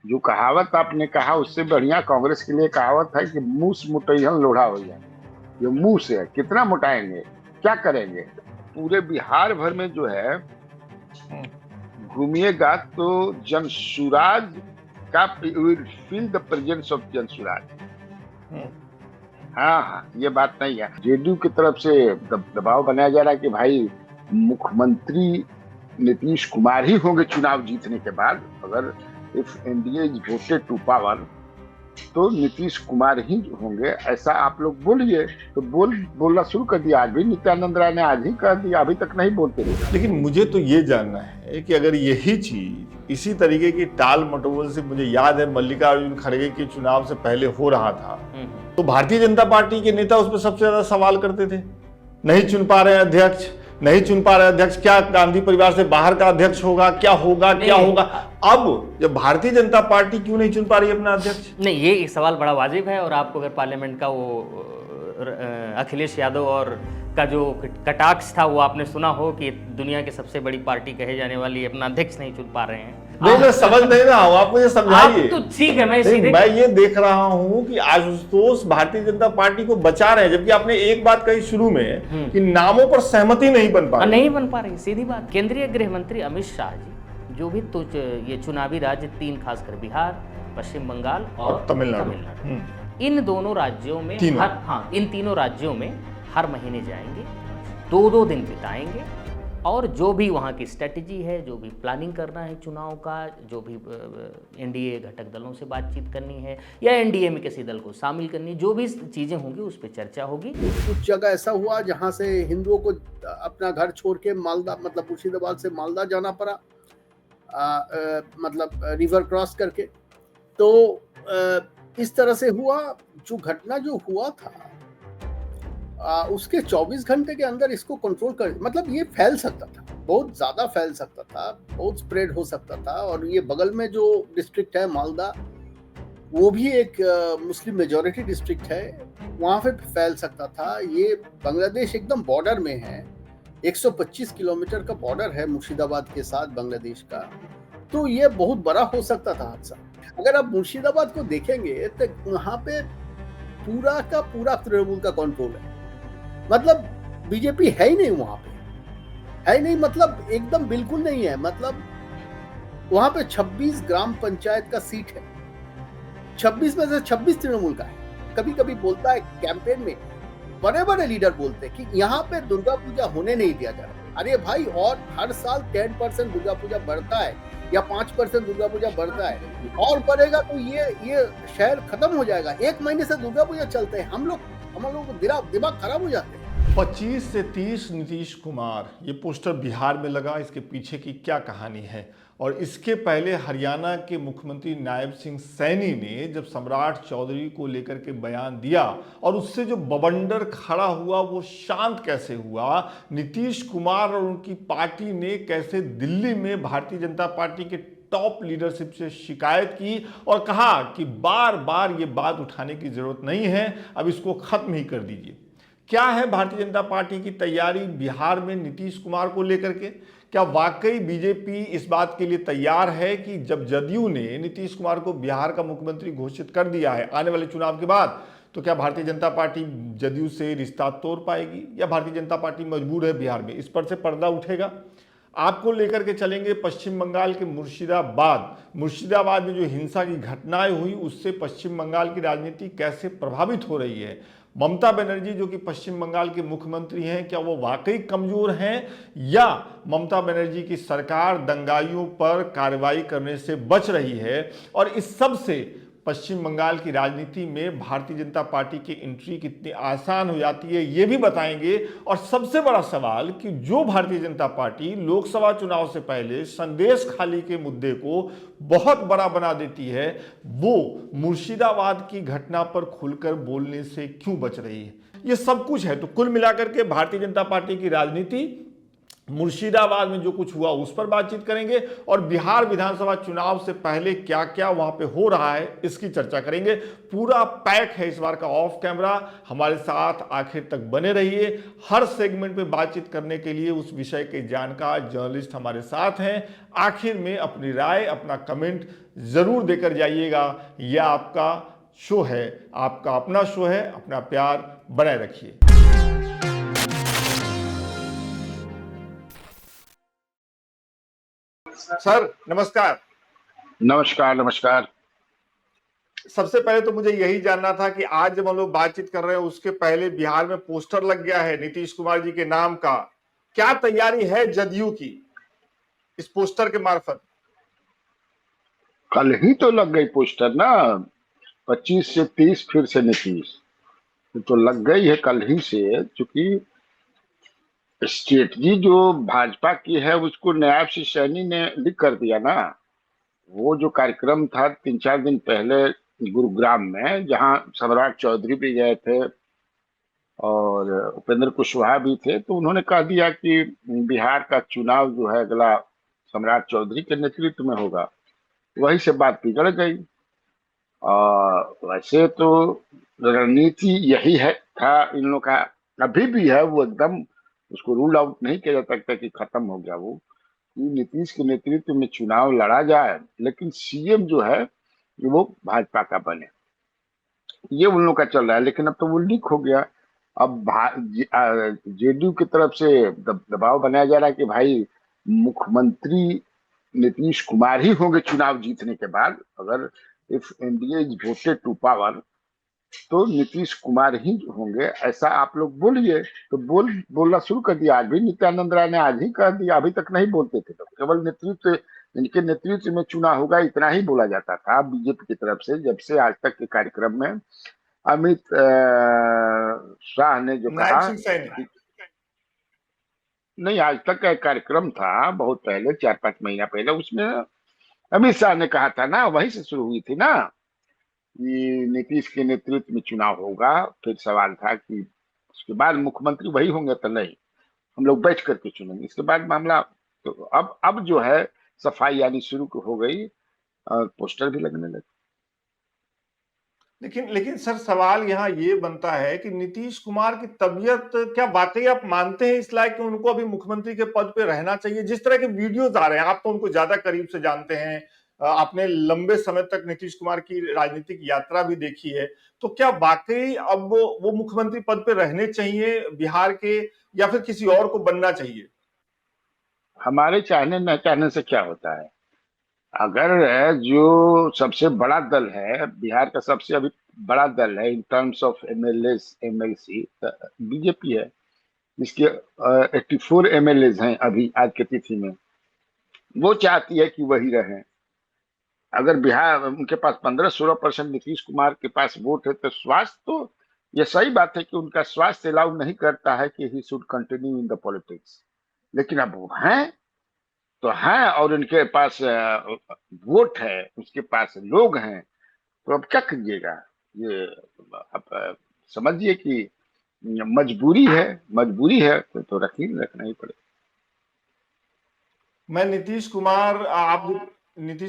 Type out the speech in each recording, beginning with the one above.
जो कहावत आपने कहा उससे बढ़िया कांग्रेस के लिए कहावत है कि मूस मुटैहन लोढ़ा हो जाए। ये मुंह से है, कितना मुटाएंगे, क्या करेंगे। पूरे बिहार भर में जो है घूमिएगा तो जनसुराज का, will feel the presence of Jan Suraaj. हाँ हाँ, ये बात नहीं है। जेडीयू की तरफ से दबाव बनाया जा रहा है कि भाई मुख्यमंत्री नीतीश कुमार ही होंगे चुनाव जीतने के बाद। अगर if NDA is voted to power तो नीतीश कुमार ही होंगे, ऐसा आप लोग बोलिए। तो बोलना शुरू कर दिया। आज भी नित्यानंद राय ने आज ही कह दिया, अभी तक नहीं बोलते रहे। लेकिन मुझे तो ये जानना है कि अगर यही चीज इसी तरीके की टाल मटोल से, मुझे याद है मल्लिकार्जुन खड़गे के चुनाव से पहले हो रहा था, तो भारतीय जनता पार्टी के नेता उस पर सबसे ज्यादा सवाल करते थे। नहीं चुन पा रहे अध्यक्ष, नहीं चुन पा रहे अध्यक्ष, क्या गांधी परिवार से बाहर का अध्यक्ष होगा, क्या होगा क्या होगा। अब जब भारतीय जनता पार्टी क्यों नहीं चुन पा रही अपना अध्यक्ष? नहीं, ये एक सवाल बड़ा वाजिब है। और आपको अगर पार्लियामेंट का वो अखिलेश यादव और का जो कटाक्ष था वो आपने सुना हो कि दुनिया की सबसे बड़ी पार्टी कहे जाने वाली अपना अध्यक्ष नहीं चुन पा रहे हैं। नहीं, मैं समझ नहीं रहा हूँ, आप मुझे समझाइए। तो ठीक है, मैं ये देख रहा हूँ कि आशुतोष भारतीय जनता पार्टी को बचा रहे हैं, जबकि आपने एक बात कही शुरू में कि नामों पर सहमति नहीं बन पा रही। नहीं बन पा रही, सीधी बात। केंद्रीय गृह मंत्री अमित शाह जी जो भी तो ये चुनावी राज्य तीन, खासकर बिहार, पश्चिम बंगाल और तमिलनाडु, इन दोनों राज्यों में इन तीनों राज्यों में हर महीने जाएंगे, 2-2 दिन बिताएंगे और जो भी वहाँ की स्ट्रेटजी है, जो भी प्लानिंग करना है चुनाव का, जो भी एनडीए घटक दलों से बातचीत करनी है या एनडीए में किसी दल को शामिल करनी, जो भी चीज़ें होंगी उस पर चर्चा होगी। कुछ जगह ऐसा हुआ जहाँ से हिंदुओं को अपना घर छोड़ के मालदा, मतलब मुर्शिदाबाद से मालदा जाना पड़ा, मतलब रिवर क्रॉस करके। तो इस तरह से हुआ। जो घटना जो हुआ था उसके 24 घंटे के अंदर इसको कंट्रोल कर, मतलब ये फैल सकता था, बहुत ज्यादा फैल सकता था, बहुत स्प्रेड हो सकता था। और ये बगल में जो डिस्ट्रिक्ट है मालदा, वो भी एक मुस्लिम मेजॉरिटी डिस्ट्रिक्ट है, वहां पे फैल सकता था। ये बांग्लादेश एकदम बॉर्डर में है, 125 किलोमीटर का बॉर्डर है मुर्शिदाबाद के साथ बांग्लादेश का। तो ये बहुत बड़ा हो सकता था हादसा। अगर आप मुर्शिदाबाद को देखेंगे तो वहां पे पूरा का पूरा तृणमूल का कंट्रोल है, मतलब बीजेपी है ही नहीं वहां पे, है ही नहीं, मतलब एकदम बिल्कुल नहीं है। मतलब वहां पे 26 ग्राम पंचायत का सीट है, 26 में से 26 तृणमूल का है। कभी कभी बोलता है कैंपेन में, बड़े बड़े लीडर बोलते हैं कि यहाँ पे दुर्गा पूजा होने नहीं दिया जा रहा। अरे भाई, और हर साल 10% दुर्गा पूजा बढ़ता है या 5% दुर्गा पूजा बढ़ता है, और बढ़ेगा तो ये शहर खत्म हो जाएगा। 1 महीने से दुर्गा पूजा चलते हैं, हम लोग को दिमाग खराब हो जाते हैं। 25 से 30 नीतीश कुमार, ये पोस्टर बिहार में लगा, इसके पीछे की क्या कहानी है? और इसके पहले हरियाणा के मुख्यमंत्री नायब सिंह सैनी ने जब सम्राट चौधरी को लेकर के बयान दिया और उससे जो बवंडर खड़ा हुआ वो शांत कैसे हुआ, नीतीश कुमार और उनकी पार्टी ने कैसे दिल्ली में भारतीय जनता पार्टी के टॉप लीडरशिप से शिकायत की और कहा कि बार बार ये बात उठाने की जरूरत नहीं है, अब इसको खत्म ही कर दीजिए। क्या है भारतीय जनता पार्टी की तैयारी बिहार में नीतीश कुमार को लेकर के? क्या वाकई बीजेपी इस बात के लिए तैयार है कि जब जदयू ने नीतीश कुमार को बिहार का मुख्यमंत्री घोषित कर दिया है आने वाले चुनाव के बाद, तो क्या भारतीय जनता पार्टी जदयू से रिश्ता तोड़ पाएगी या भारतीय जनता पार्टी मजबूर है बिहार में? इस पर से पर्दा उठेगा। आपको लेकर के चलेंगे पश्चिम बंगाल के मुर्शिदाबाद में जो हिंसा की घटनाएं हुई उससे पश्चिम बंगाल की राजनीति कैसे प्रभावित हो रही है। ममता बनर्जी जो कि पश्चिम बंगाल के मुख्यमंत्री हैं, क्या वो वाकई कमजोर हैं या ममता बनर्जी की सरकार दंगाइयों पर कार्रवाई करने से बच रही है? और इस सब से पश्चिम बंगाल की राजनीति में भारतीय जनता पार्टी की एंट्री कितनी आसान हो जाती है ये भी बताएंगे। और सबसे बड़ा सवाल कि जो भारतीय जनता पार्टी लोकसभा चुनाव से पहले संदेश खाली के मुद्दे को बहुत बड़ा बना देती है, वो मुर्शिदाबाद की घटना पर खुलकर बोलने से क्यों बच रही है? ये सब कुछ है। तो कुल मिलाकर के भारतीय जनता पार्टी की राजनीति मुर्शिदाबाद में जो कुछ हुआ उस पर बातचीत करेंगे और बिहार विधानसभा चुनाव से पहले क्या क्या वहां पे हो रहा है इसकी चर्चा करेंगे। पूरा पैक है इस बार का ऑफ कैमरा, हमारे साथ आखिर तक बने रहिए। हर सेगमेंट में बातचीत करने के लिए उस विषय के जानकार जर्नलिस्ट हमारे साथ हैं। आखिर में अपनी राय, अपना कमेंट जरूर देकर जाइएगा। यह आपका शो है, आपका अपना शो है, अपना प्यार बनाए रखिए। सर नमस्कार। नमस्कार नमस्कार। सबसे पहले तो मुझे यही जानना था कि आज जब हम लोग बातचीत कर रहे हैं उसके पहले बिहार में पोस्टर लग गया है नीतीश कुमार जी के नाम का। क्या तैयारी है जदयू की इस पोस्टर के मार्फत? कल ही तो लग गई पोस्टर ना, 25 से 30 फिर से नीतीश, तो लग गई है कल ही से। क्योंकि स्ट्रेटजी जो भाजपा की है उसको नायब सिंह सैनी ने लीक कर दिया ना। वो जो कार्यक्रम था 3-4 दिन पहले गुरुग्राम में, जहां सम्राट चौधरी भी गए थे और उपेंद्र कुशवाहा भी थे, तो उन्होंने कह दिया कि बिहार का चुनाव जो है अगला सम्राट चौधरी के नेतृत्व में होगा। वही से बात बिगड़ गई। और वैसे तो रणनीति यही है था इन लोगों का, अभी भी है। वो एकदम उसको रूल आउट नहीं किया जा सकता कि खत्म हो गया वो, कि नीतीश के नेतृत्व में चुनाव लड़ा जाए लेकिन सीएम जो है वो भाजपा का बने। ये उन लोगों का चल रहा है, लेकिन अब तो वो लीक हो गया। अब जेडीयू की तरफ से दबाव बनाया जा रहा है कि भाई मुख्यमंत्री नीतीश कुमार ही होंगे चुनाव जीतने के बाद। अगर if NDA is voted to power तो नीतीश कुमार ही होंगे, ऐसा आप लोग बोलिए। तो बोलना शुरू कर दिया। आज भी नित्यानंद राय ने आज ही कह दिया, अभी तक नहीं बोलते थे। तो केवल नेतृत्व, इनके नेतृत्व में चुनाव होगा इतना ही बोला जाता था बीजेपी की तरफ से। जब से आज तक के कार्यक्रम में अमित शाह ने जो कहा, नहीं आज तक का कार्यक्रम था बहुत पहले, 4-5 महीना पहले, उसमें अमित शाह ने कहा था ना, वहीं से शुरू हुई थी ना कि नीतीश के नेतृत्व में चुनाव होगा। फिर सवाल था कि उसके बाद मुख्यमंत्री वही होंगे तो नहीं, हम लोग बैठ करके चुनेंगे। इसके बाद मामला तो अब जो है सफाई आनी शुरू हो गई और पोस्टर भी लगने लगे। लेकिन सर सवाल यहाँ ये बनता है कि नीतीश कुमार की तबीयत क्या वाकई आप मानते हैं इस लायक कि उनको अभी मुख्यमंत्री के पद पे रहना चाहिए? जिस तरह के वीडियोज आ रहे हैं, आप तो उनको ज्यादा करीब से जानते हैं, आपने लंबे समय तक नीतीश कुमार की राजनीतिक यात्रा भी देखी है, तो क्या वाकई अब वो मुख्यमंत्री पद पे रहने चाहिए बिहार के, या फिर किसी और को बनना चाहिए? हमारे चाहने न चाहने से क्या होता है? अगर जो सबसे बड़ा दल है, बिहार का सबसे अभी बड़ा दल है in terms of MLA MLC, BJP है, जिसके 84 एमएलए हैं अभी आज की तिथि में। वो चाहती है कि वही रहे। अगर बिहार उनके पास 15-16% नीतीश कुमार के पास वोट है, तो स्वास्थ्य तो ये सही बात है कि उनका स्वास्थ्य अलाउ नहीं करता है कि he should continue in the politics. लेकिन अब वो हैं तो हैं, और उनके पास वोट है, उसके पास लोग हैं, तो अब क्या करिएगा? ये अब समझिए कि मजबूरी है तो रखना ही पड़ेगा। मैं नीतीश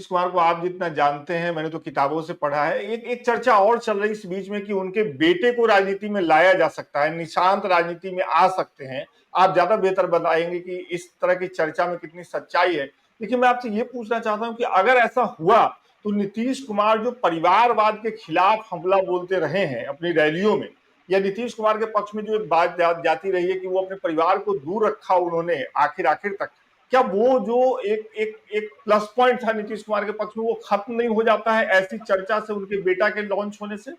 कुमार को आप जितना जानते हैं, मैंने तो किताबों से पढ़ा है। एक चर्चा और चल रही इस बीच में कि उनके बेटे को राजनीति में लाया जा सकता है, निशांत राजनीति में आ सकते हैं। आप ज्यादा बेहतर बताएंगे कि इस तरह की चर्चा में कितनी सच्चाई है। लेकिन मैं आपसे ये पूछना चाहता हूं कि अगर ऐसा हुआ तो नीतीश कुमार जो परिवारवाद के खिलाफ हमला बोलते रहे हैं अपनी रैलियों में, या नीतीश कुमार के पक्ष में जो एक बात जाती रही है कि वो अपने परिवार को दूर रखा उन्होंने आखिर तक, क्या वो जो एक प्लस पॉइंट था नीतीश कुमार के पक्ष में, वो खत्म नहीं हो जाता है ऐसी चर्चा से, उनके बेटा के लॉन्च होने से?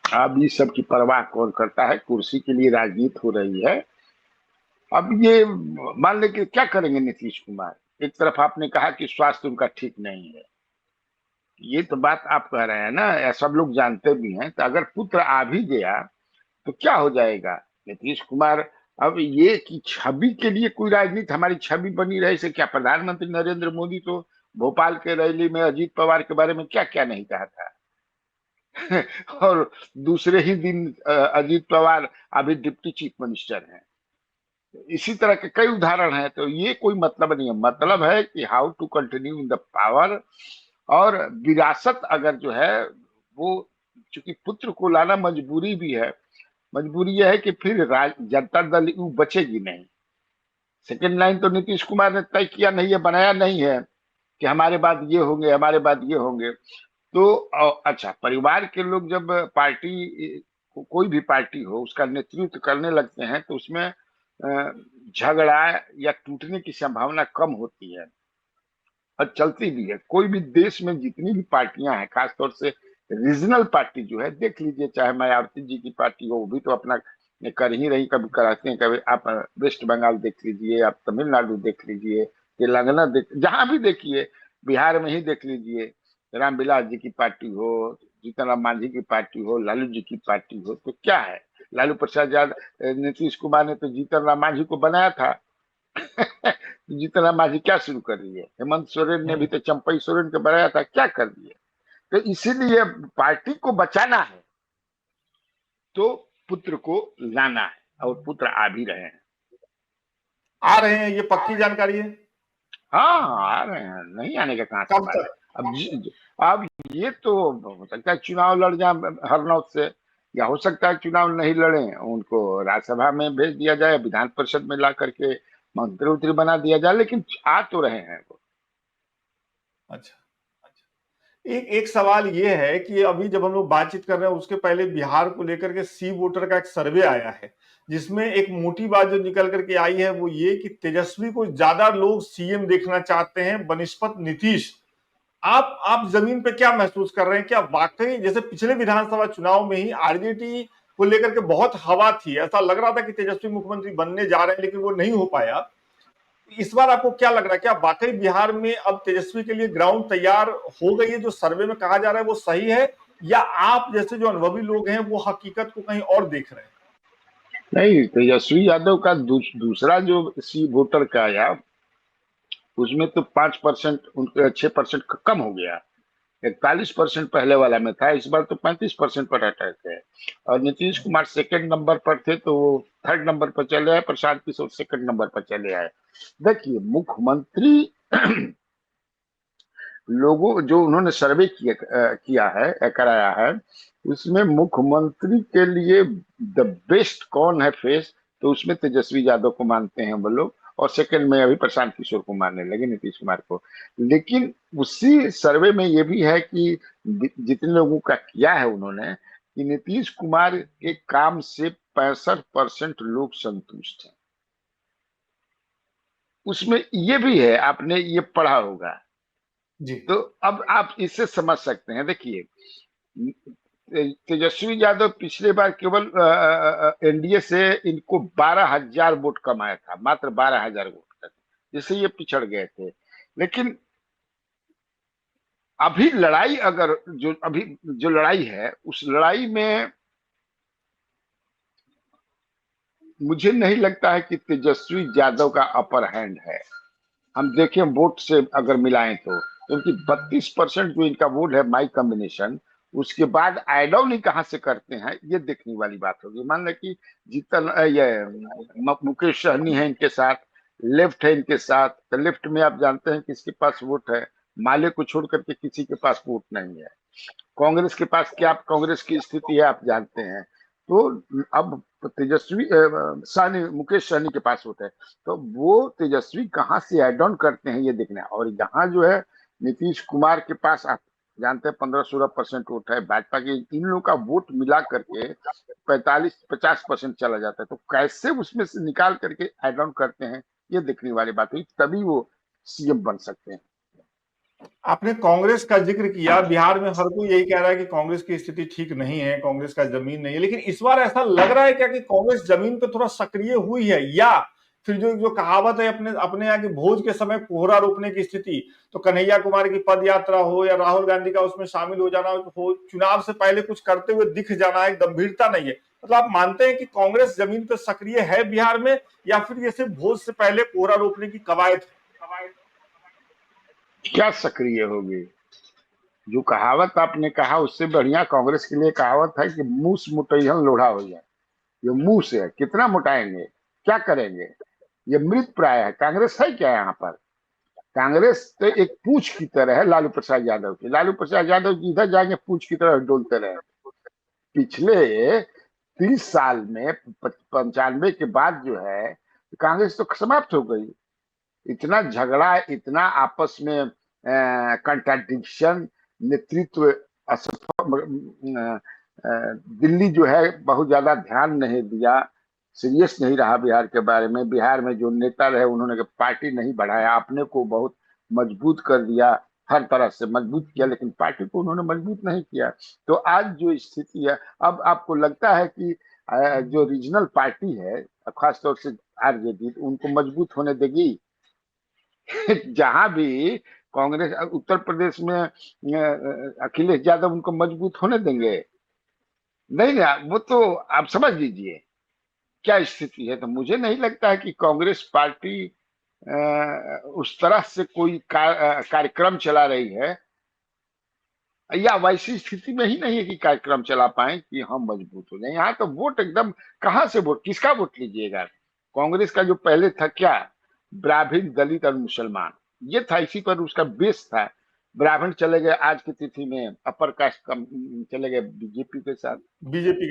अब इस सब की परवाह कौन करता है? कुर्सी के लिए राजनीति हो रही है। अब ये मान ले कि क्या करेंगे नीतीश कुमार? एक तरफ आपने कहा कि स्वास्थ्य उनका ठीक नहीं है, ये तो बात आप कह रहे हैं ना, या सब लोग जानते भी हैं। तो अगर पुत्र आ भी गया तो क्या हो जाएगा? नीतीश कुमार अब ये कि छवि के लिए कोई राजनीति, हमारी छवि बनी रहे से क्या? प्रधानमंत्री नरेंद्र मोदी तो भोपाल के रैली में अजीत पवार के बारे में क्या क्या नहीं कहा था। और दूसरे ही दिन अजीत पवार अभी डिप्टी चीफ मिनिस्टर हैं। इसी तरह के कई उदाहरण हैं। तो ये कोई मतलब नहीं है, मतलब है कि how to continue in the power. और विरासत अगर जो है वो, चूंकि पुत्र को लाना मजबूरी भी है, मजबूरी यह है कि फिर जनता दल यू बचेगी नहीं। सेकेंड लाइन तो नीतीश कुमार ने तय किया नहीं है, बनाया नहीं है कि हमारे बाद ये होंगे, हमारे बाद ये होंगे। तो अच्छा, परिवार के लोग जब पार्टी, कोई भी पार्टी हो, उसका नेतृत्व करने लगते हैं तो उसमें झगड़ा या टूटने की संभावना कम होती है और चलती भी है। कोई भी देश में जितनी भी पार्टियां हैं, खासतौर से रीजनल पार्टी जो है, देख लीजिए, चाहे मायावती जी की पार्टी हो, वो भी तो अपना कर ही रही, कभी कराते हैं, कभी आप वेस्ट बंगाल देख लीजिए, आप तमिलनाडु देख लीजिए, तेलंगाना देख, जहां भी देखिए, बिहार में ही देख लीजिए, रामविलास जी की पार्टी हो, जीतन राम मांझी की पार्टी हो, लालू जी की पार्टी हो, तो क्या है, लालू प्रसाद यादव, नीतीश कुमार ने तो जीतन राम मांझी को बनाया था। जीतन राम मांझी क्या शुरू कर रही है? हेमंत सोरेन ने भी तो चंपई सोरेन को बनाया था, क्या कर दिए? तो इसीलिए पार्टी को बचाना है तो पुत्र को लाना है, और पुत्र आ भी रहे हैं। आ रहे हैं, ये पक्की जानकारी है? हाँ, आ रहे हैं, नहीं आने का कहां से कब बात है। तक? अब ये तो हो सकता है चुनाव लड़ जाए हरनौत से, या हो सकता है चुनाव नहीं लड़े, उनको राज्यसभा में भेज दिया जाए, विधान परिषद में ला करके मंत्री उत्री बना दिया जाए, लेकिन आ तो रहे हैं वो। अच्छा, एक एक सवाल ये है कि अभी जब हम लोग बातचीत कर रहे हैं उसके पहले बिहार को लेकर के सी वोटर का एक सर्वे आया है, जिसमें एक मोटी बात जो निकल करके आई है वो ये कि तेजस्वी को ज्यादा लोग सीएम देखना चाहते हैं बनिस्पत नीतीश। आप जमीन पे क्या महसूस कर रहे हैं? क्या वाकई जैसे पिछले विधानसभा चुनाव में ही आरजेडी को लेकर के बहुत हवा थी, ऐसा लग रहा था कि तेजस्वी मुख्यमंत्री बनने जा रहे हैं, लेकिन वो नहीं हो पाया। इस बार आपको क्या लग रहा है, क्या वाकई बिहार में अब तेजस्वी के लिए ग्राउंड तैयार हो गई है, जो सर्वे में कहा जा रहा है वो सही है, या आप जैसे जो अनुभवी लोग हैं वो हकीकत को कहीं और देख रहे हैं? नहीं, तेजस्वी यादव का दूसरा जो सी वोटर का आया, उसमें तो 5%, उनके 6% कम हो गया। 41% पहले वाला में था, इस बार तो 35% पर अटैक है। और नीतीश कुमार सेकंड नंबर पर थे तो वो थर्ड नंबर पर चले आए, प्रशांत किशोर सेकंड नंबर पर चले आए। देखिए, मुख्यमंत्री लोगों जो उन्होंने सर्वे किया है, कराया है, उसमें मुख्यमंत्री के लिए द बेस्ट कौन है फेस, तो उसमें तेजस्वी यादव को मानते हैं वो लोग, और सेकंड में अभी प्रशांत किशोर को मानने लगे, नीतीश कुमार को। लेकिन उसी सर्वे में ये भी है कि जितने लोगों का किया है उन्होंने, कि नीतीश कुमार के काम से 65% लोग संतुष्ट हैं। उसमें ये भी है, आपने ये पढ़ा होगा जी। तो अब आप इससे समझ सकते हैं। देखिए, तेजस्वी यादव पिछले बार केवल एनडीए से इनको 12,000 वोट कम आया था, मात्र 12,000 वोट तक, जिससे ये पिछड़ गए थे। लेकिन अभी लड़ाई, अगर जो अभी जो लड़ाई है, उस लड़ाई में मुझे नहीं लगता है कि तेजस्वी यादव का अपर हैंड है। हम देखें वोट से अगर मिलाएं तो, क्योंकि 32% जो इनका वोट है माई कॉम्बिनेशन, उसके बाद ऐड ऑन ही कहां से करते हैं, ये देखने वाली बात होगी। मान लें कि जीतन ये मुकेश सहनी है इनके साथ, लेफ्ट है इनके साथ, तो लेफ्ट में आप जानते हैं किसके पास वोट है, माले को छोड़ करके किसी के पास वोट नहीं है। कांग्रेस के पास क्या, कांग्रेस की स्थिति है आप जानते हैं। तो अब तेजस्वी सहनी, मुकेश सहनी के पास होता है, तो वो तेजस्वी कहाँ से ऐड ऑन करते हैं ये देखना है। और यहाँ जो है नीतीश कुमार के पास, आप जानते हैं 15-16% वोट है भाजपा के, इन लोगों का वोट मिला करके 45-50% चला जाता है। तो कैसे उसमें से निकाल करके ऐड ऑन करते हैं, ये देखने वाली बात हुई, तभी वो सीएम बन सकते हैं। आपने कांग्रेस का जिक्र किया, बिहार में हर कोई यही कह रहा है कि कांग्रेस की स्थिति ठीक नहीं है, कांग्रेस का जमीन नहीं है, लेकिन इस बार ऐसा लग रहा है क्या कि कांग्रेस जमीन पे थोड़ा सक्रिय हुई है, या फिर जो जो कहावत है अपने अपने यहाँ के भोज के समय कोहरा रोकने की स्थिति, तो कन्हैया कुमार की पद यात्रा हो या राहुल गांधी का उसमें शामिल हो जाना हो, चुनाव से पहले कुछ करते हुए दिख जाना, एक गंभीरता नहीं है, मतलब आप मानते हैं कि कांग्रेस जमीन पे सक्रिय है बिहार में, या फिर ये सिर्फ भोज से पहले कोहरा रोकने की कवायद है? क्या सक्रिय होगी? जो कहावत आपने कहा उससे बढ़िया कांग्रेस के लिए कहावत है कि मूस मुटैहन लोढ़ा हो जाए। ये मुंह से है, कितना मुटाएंगे? क्या करेंगे? ये मृत प्राय है। कांग्रेस है क्या यहाँ पर? कांग्रेस तो एक पूंछ की तरह है लालू प्रसाद यादव की। लालू प्रसाद यादव जी इधर जाएंगे पूंछ की तरह डोलते रहे। पिछले 30 साल में 95 के बाद जो है कांग्रेस तो समाप्त हो गई। इतना झगड़ा, इतना आपस में कंट्राडिक्शन, नेतृत्व असफल, दिल्ली जो है बहुत ज्यादा ध्यान नहीं दिया, सीरियस नहीं रहा बिहार के बारे में। बिहार में जो नेता रहे उन्होंने पार्टी नहीं बढ़ाया, अपने को बहुत मजबूत कर दिया, हर तरह से मजबूत किया, लेकिन पार्टी को उन्होंने मजबूत नहीं किया। तो आज जो स्थिति है, अब आपको लगता है कि जो रीजनल पार्टी है खासतौर से आरजेडी उनको मजबूत होने देगी? जहां भी कांग्रेस, उत्तर प्रदेश में अखिलेश यादव उनको मजबूत होने देंगे? नहीं ना, वो तो आप समझ लीजिए क्या स्थिति है। तो मुझे नहीं लगता है कि कांग्रेस पार्टी उस तरह से कोई कार्यक्रम चला रही है, या वैसी स्थिति में ही नहीं है कि कार्यक्रम चला पाए कि हम मजबूत हो जाए। यहाँ तो वोट एकदम, कहाँ से वोट, किसका वोट लीजिएगा? कांग्रेस का जो पहले था क्या, ब्राह्मण, दलित और मुसलमान, ये था, इसी पर उसका बेस था। ब्राह्मण चले गए आज की तिथि में, अपर कास्ट चले गए बीजेपी के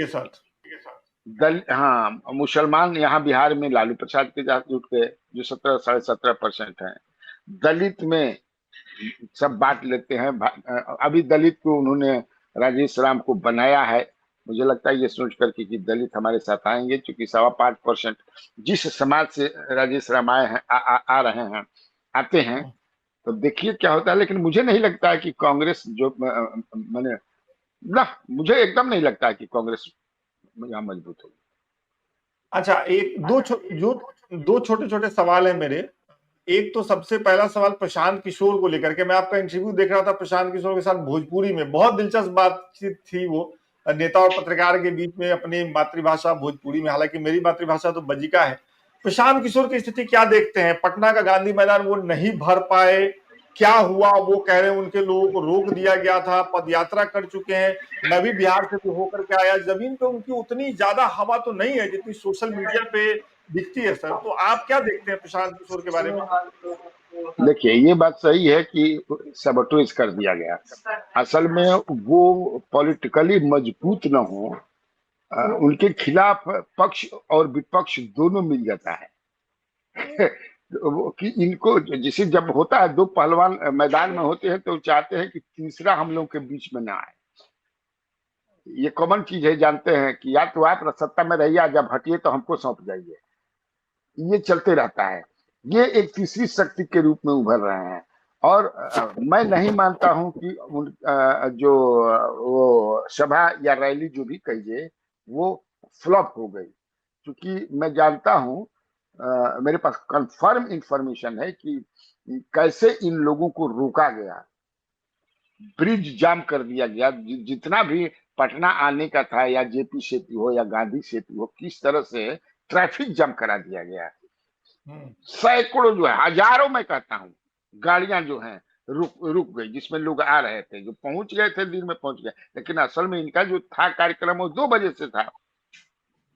साथ, हाँ, मुसलमान यहाँ बिहार में लालू प्रसाद के साथ जुट गए जो 17-17.5% है। दलित में सब बांट लेते हैं। अभी दलित को उन्होंने राजेश राम को बनाया है, मुझे लगता है ये सोच करके कि दलित हमारे साथ आएंगे, क्योंकि 5.25% जिस समाज से राजेश राम आए हैं, आ रहे हैं, आते हैं, तो देखिए क्या होता है। लेकिन मुझे नहीं लगता है कि कांग्रेस जो मैंने ना, मुझे एकदम नहीं लगता है कि कांग्रेस यहाँ मजबूत होगी। अच्छा, दो छोटे छोटे सवाल है मेरे। एक तो सबसे पहला सवाल प्रशांत किशोर को लेकर के, मैं आपका इंटरव्यू देख रहा था प्रशांत किशोर के साथ भोजपुरी में, बहुत दिलचस्प बातचीत थी वो नेता और पत्रकार के बीच में अपनी मातृभाषा भोजपुरी में। हालांकि मेरी मातृभाषा तो बजिका है। प्रशांत किशोर की स्थिति क्या देखते हैं? पटना का गांधी मैदान वो नहीं भर पाए, क्या हुआ? वो कह रहे हैं उनके लोगों को रोक दिया गया था, पदयात्रा कर चुके हैं। मैं भी बिहार से तो होकर के आया, जमीन पे उनकी उतनी ज्यादा हवा तो नहीं है जितनी सोशल मीडिया पे दिखती है सर। तो आप क्या देखते हैं प्रशांत किशोर के बारे में? देखिए, ये बात सही है कि सबटोज कर दिया गया। असल में वो पॉलिटिकली मजबूत न हो, उनके खिलाफ पक्ष और विपक्ष दोनों मिल जाता है कि इनको, जिसे जब होता है दो पहलवान मैदान में होते हैं तो चाहते हैं कि तीसरा हम लोग के बीच में ना आए। ये कॉमन चीज है, जानते हैं कि या तो आप सत्ता में रहिए, जब हटिए तो हमको सौंप जाइए। ये चलते रहता है। ये एक तीसरी शक्ति के रूप में उभर रहे हैं। और मैं नहीं मानता हूं कि जो वो सभा या रैली जो भी कहिए वो फ्लॉप हो गई, क्योंकि मैं जानता हूं, मेरे पास कंफर्म इंफॉर्मेशन है कि कैसे इन लोगों को रोका गया, ब्रिज जाम कर दिया गया। जितना भी पटना आने का था, या जेपी सेतु हो या गांधी सेतु हो, किस तरह से ट्रैफिक जाम करा दिया गया। सैकड़ों जो है, हजारों मैं कहता हूँ, गाड़ियां जो हैं रुक गई, जिसमें लोग आ रहे थे, जो पहुंच गए थे दिन में पहुंच गए। लेकिन असल में इनका जो था कार्यक्रम वो 2 बजे से था,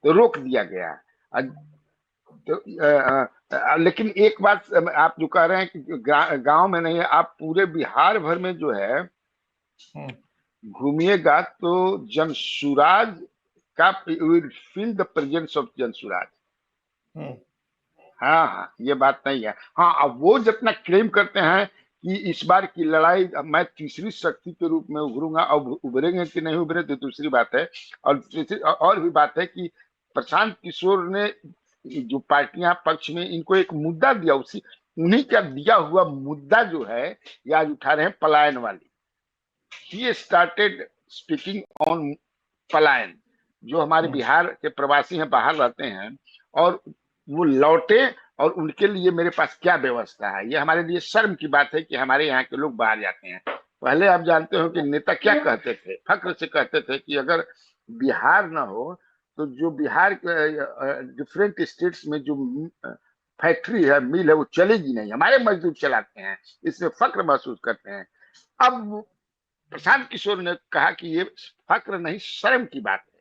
तो रोक दिया गया। तो लेकिन एक बात आप जो कह रहे हैं कि गांव में नहीं है, आप पूरे बिहार भर में जो है घूमिएगा तो जनसुराज का, you will feel the presence of Jan Suraaj. हाँ, ये बात नहीं है। हाँ, अब वो जितना क्लेम करते हैं कि इस बार की लड़ाई मैं तीसरी शक्ति के रूप में उभरूंगा, अब उभरेंगे कि नहीं उभरे तो दूसरी बात है। और भी बात है कि प्रशांत किशोर ने जो पार्टियां पक्ष में इनको एक मुद्दा दिया, उन्हीं का दिया हुआ मुद्दा जो है ये आज उठा रहे हैं, पलायन वाली। ही स्टार्टेड स्पीकिंग ऑन पलायन। जो हमारे बिहार के प्रवासी हैं, बाहर रहते हैं, और वो लौटे, और उनके लिए मेरे पास क्या व्यवस्था है। ये हमारे लिए शर्म की बात है कि हमारे यहाँ के लोग बाहर जाते हैं। पहले आप जानते हो कि नेता क्या कहते थे, फक्र से कहते थे कि अगर बिहार ना हो तो जो बिहार डिफरेंट स्टेट्स में जो फैक्ट्री है, मिल है, वो चलेगी नहीं, हमारे मजदूर चलाते हैं, इसमें फक्र महसूस करते हैं। अब प्रशांत किशोर ने कहा कि ये फक्र नहीं, शर्म की बात है,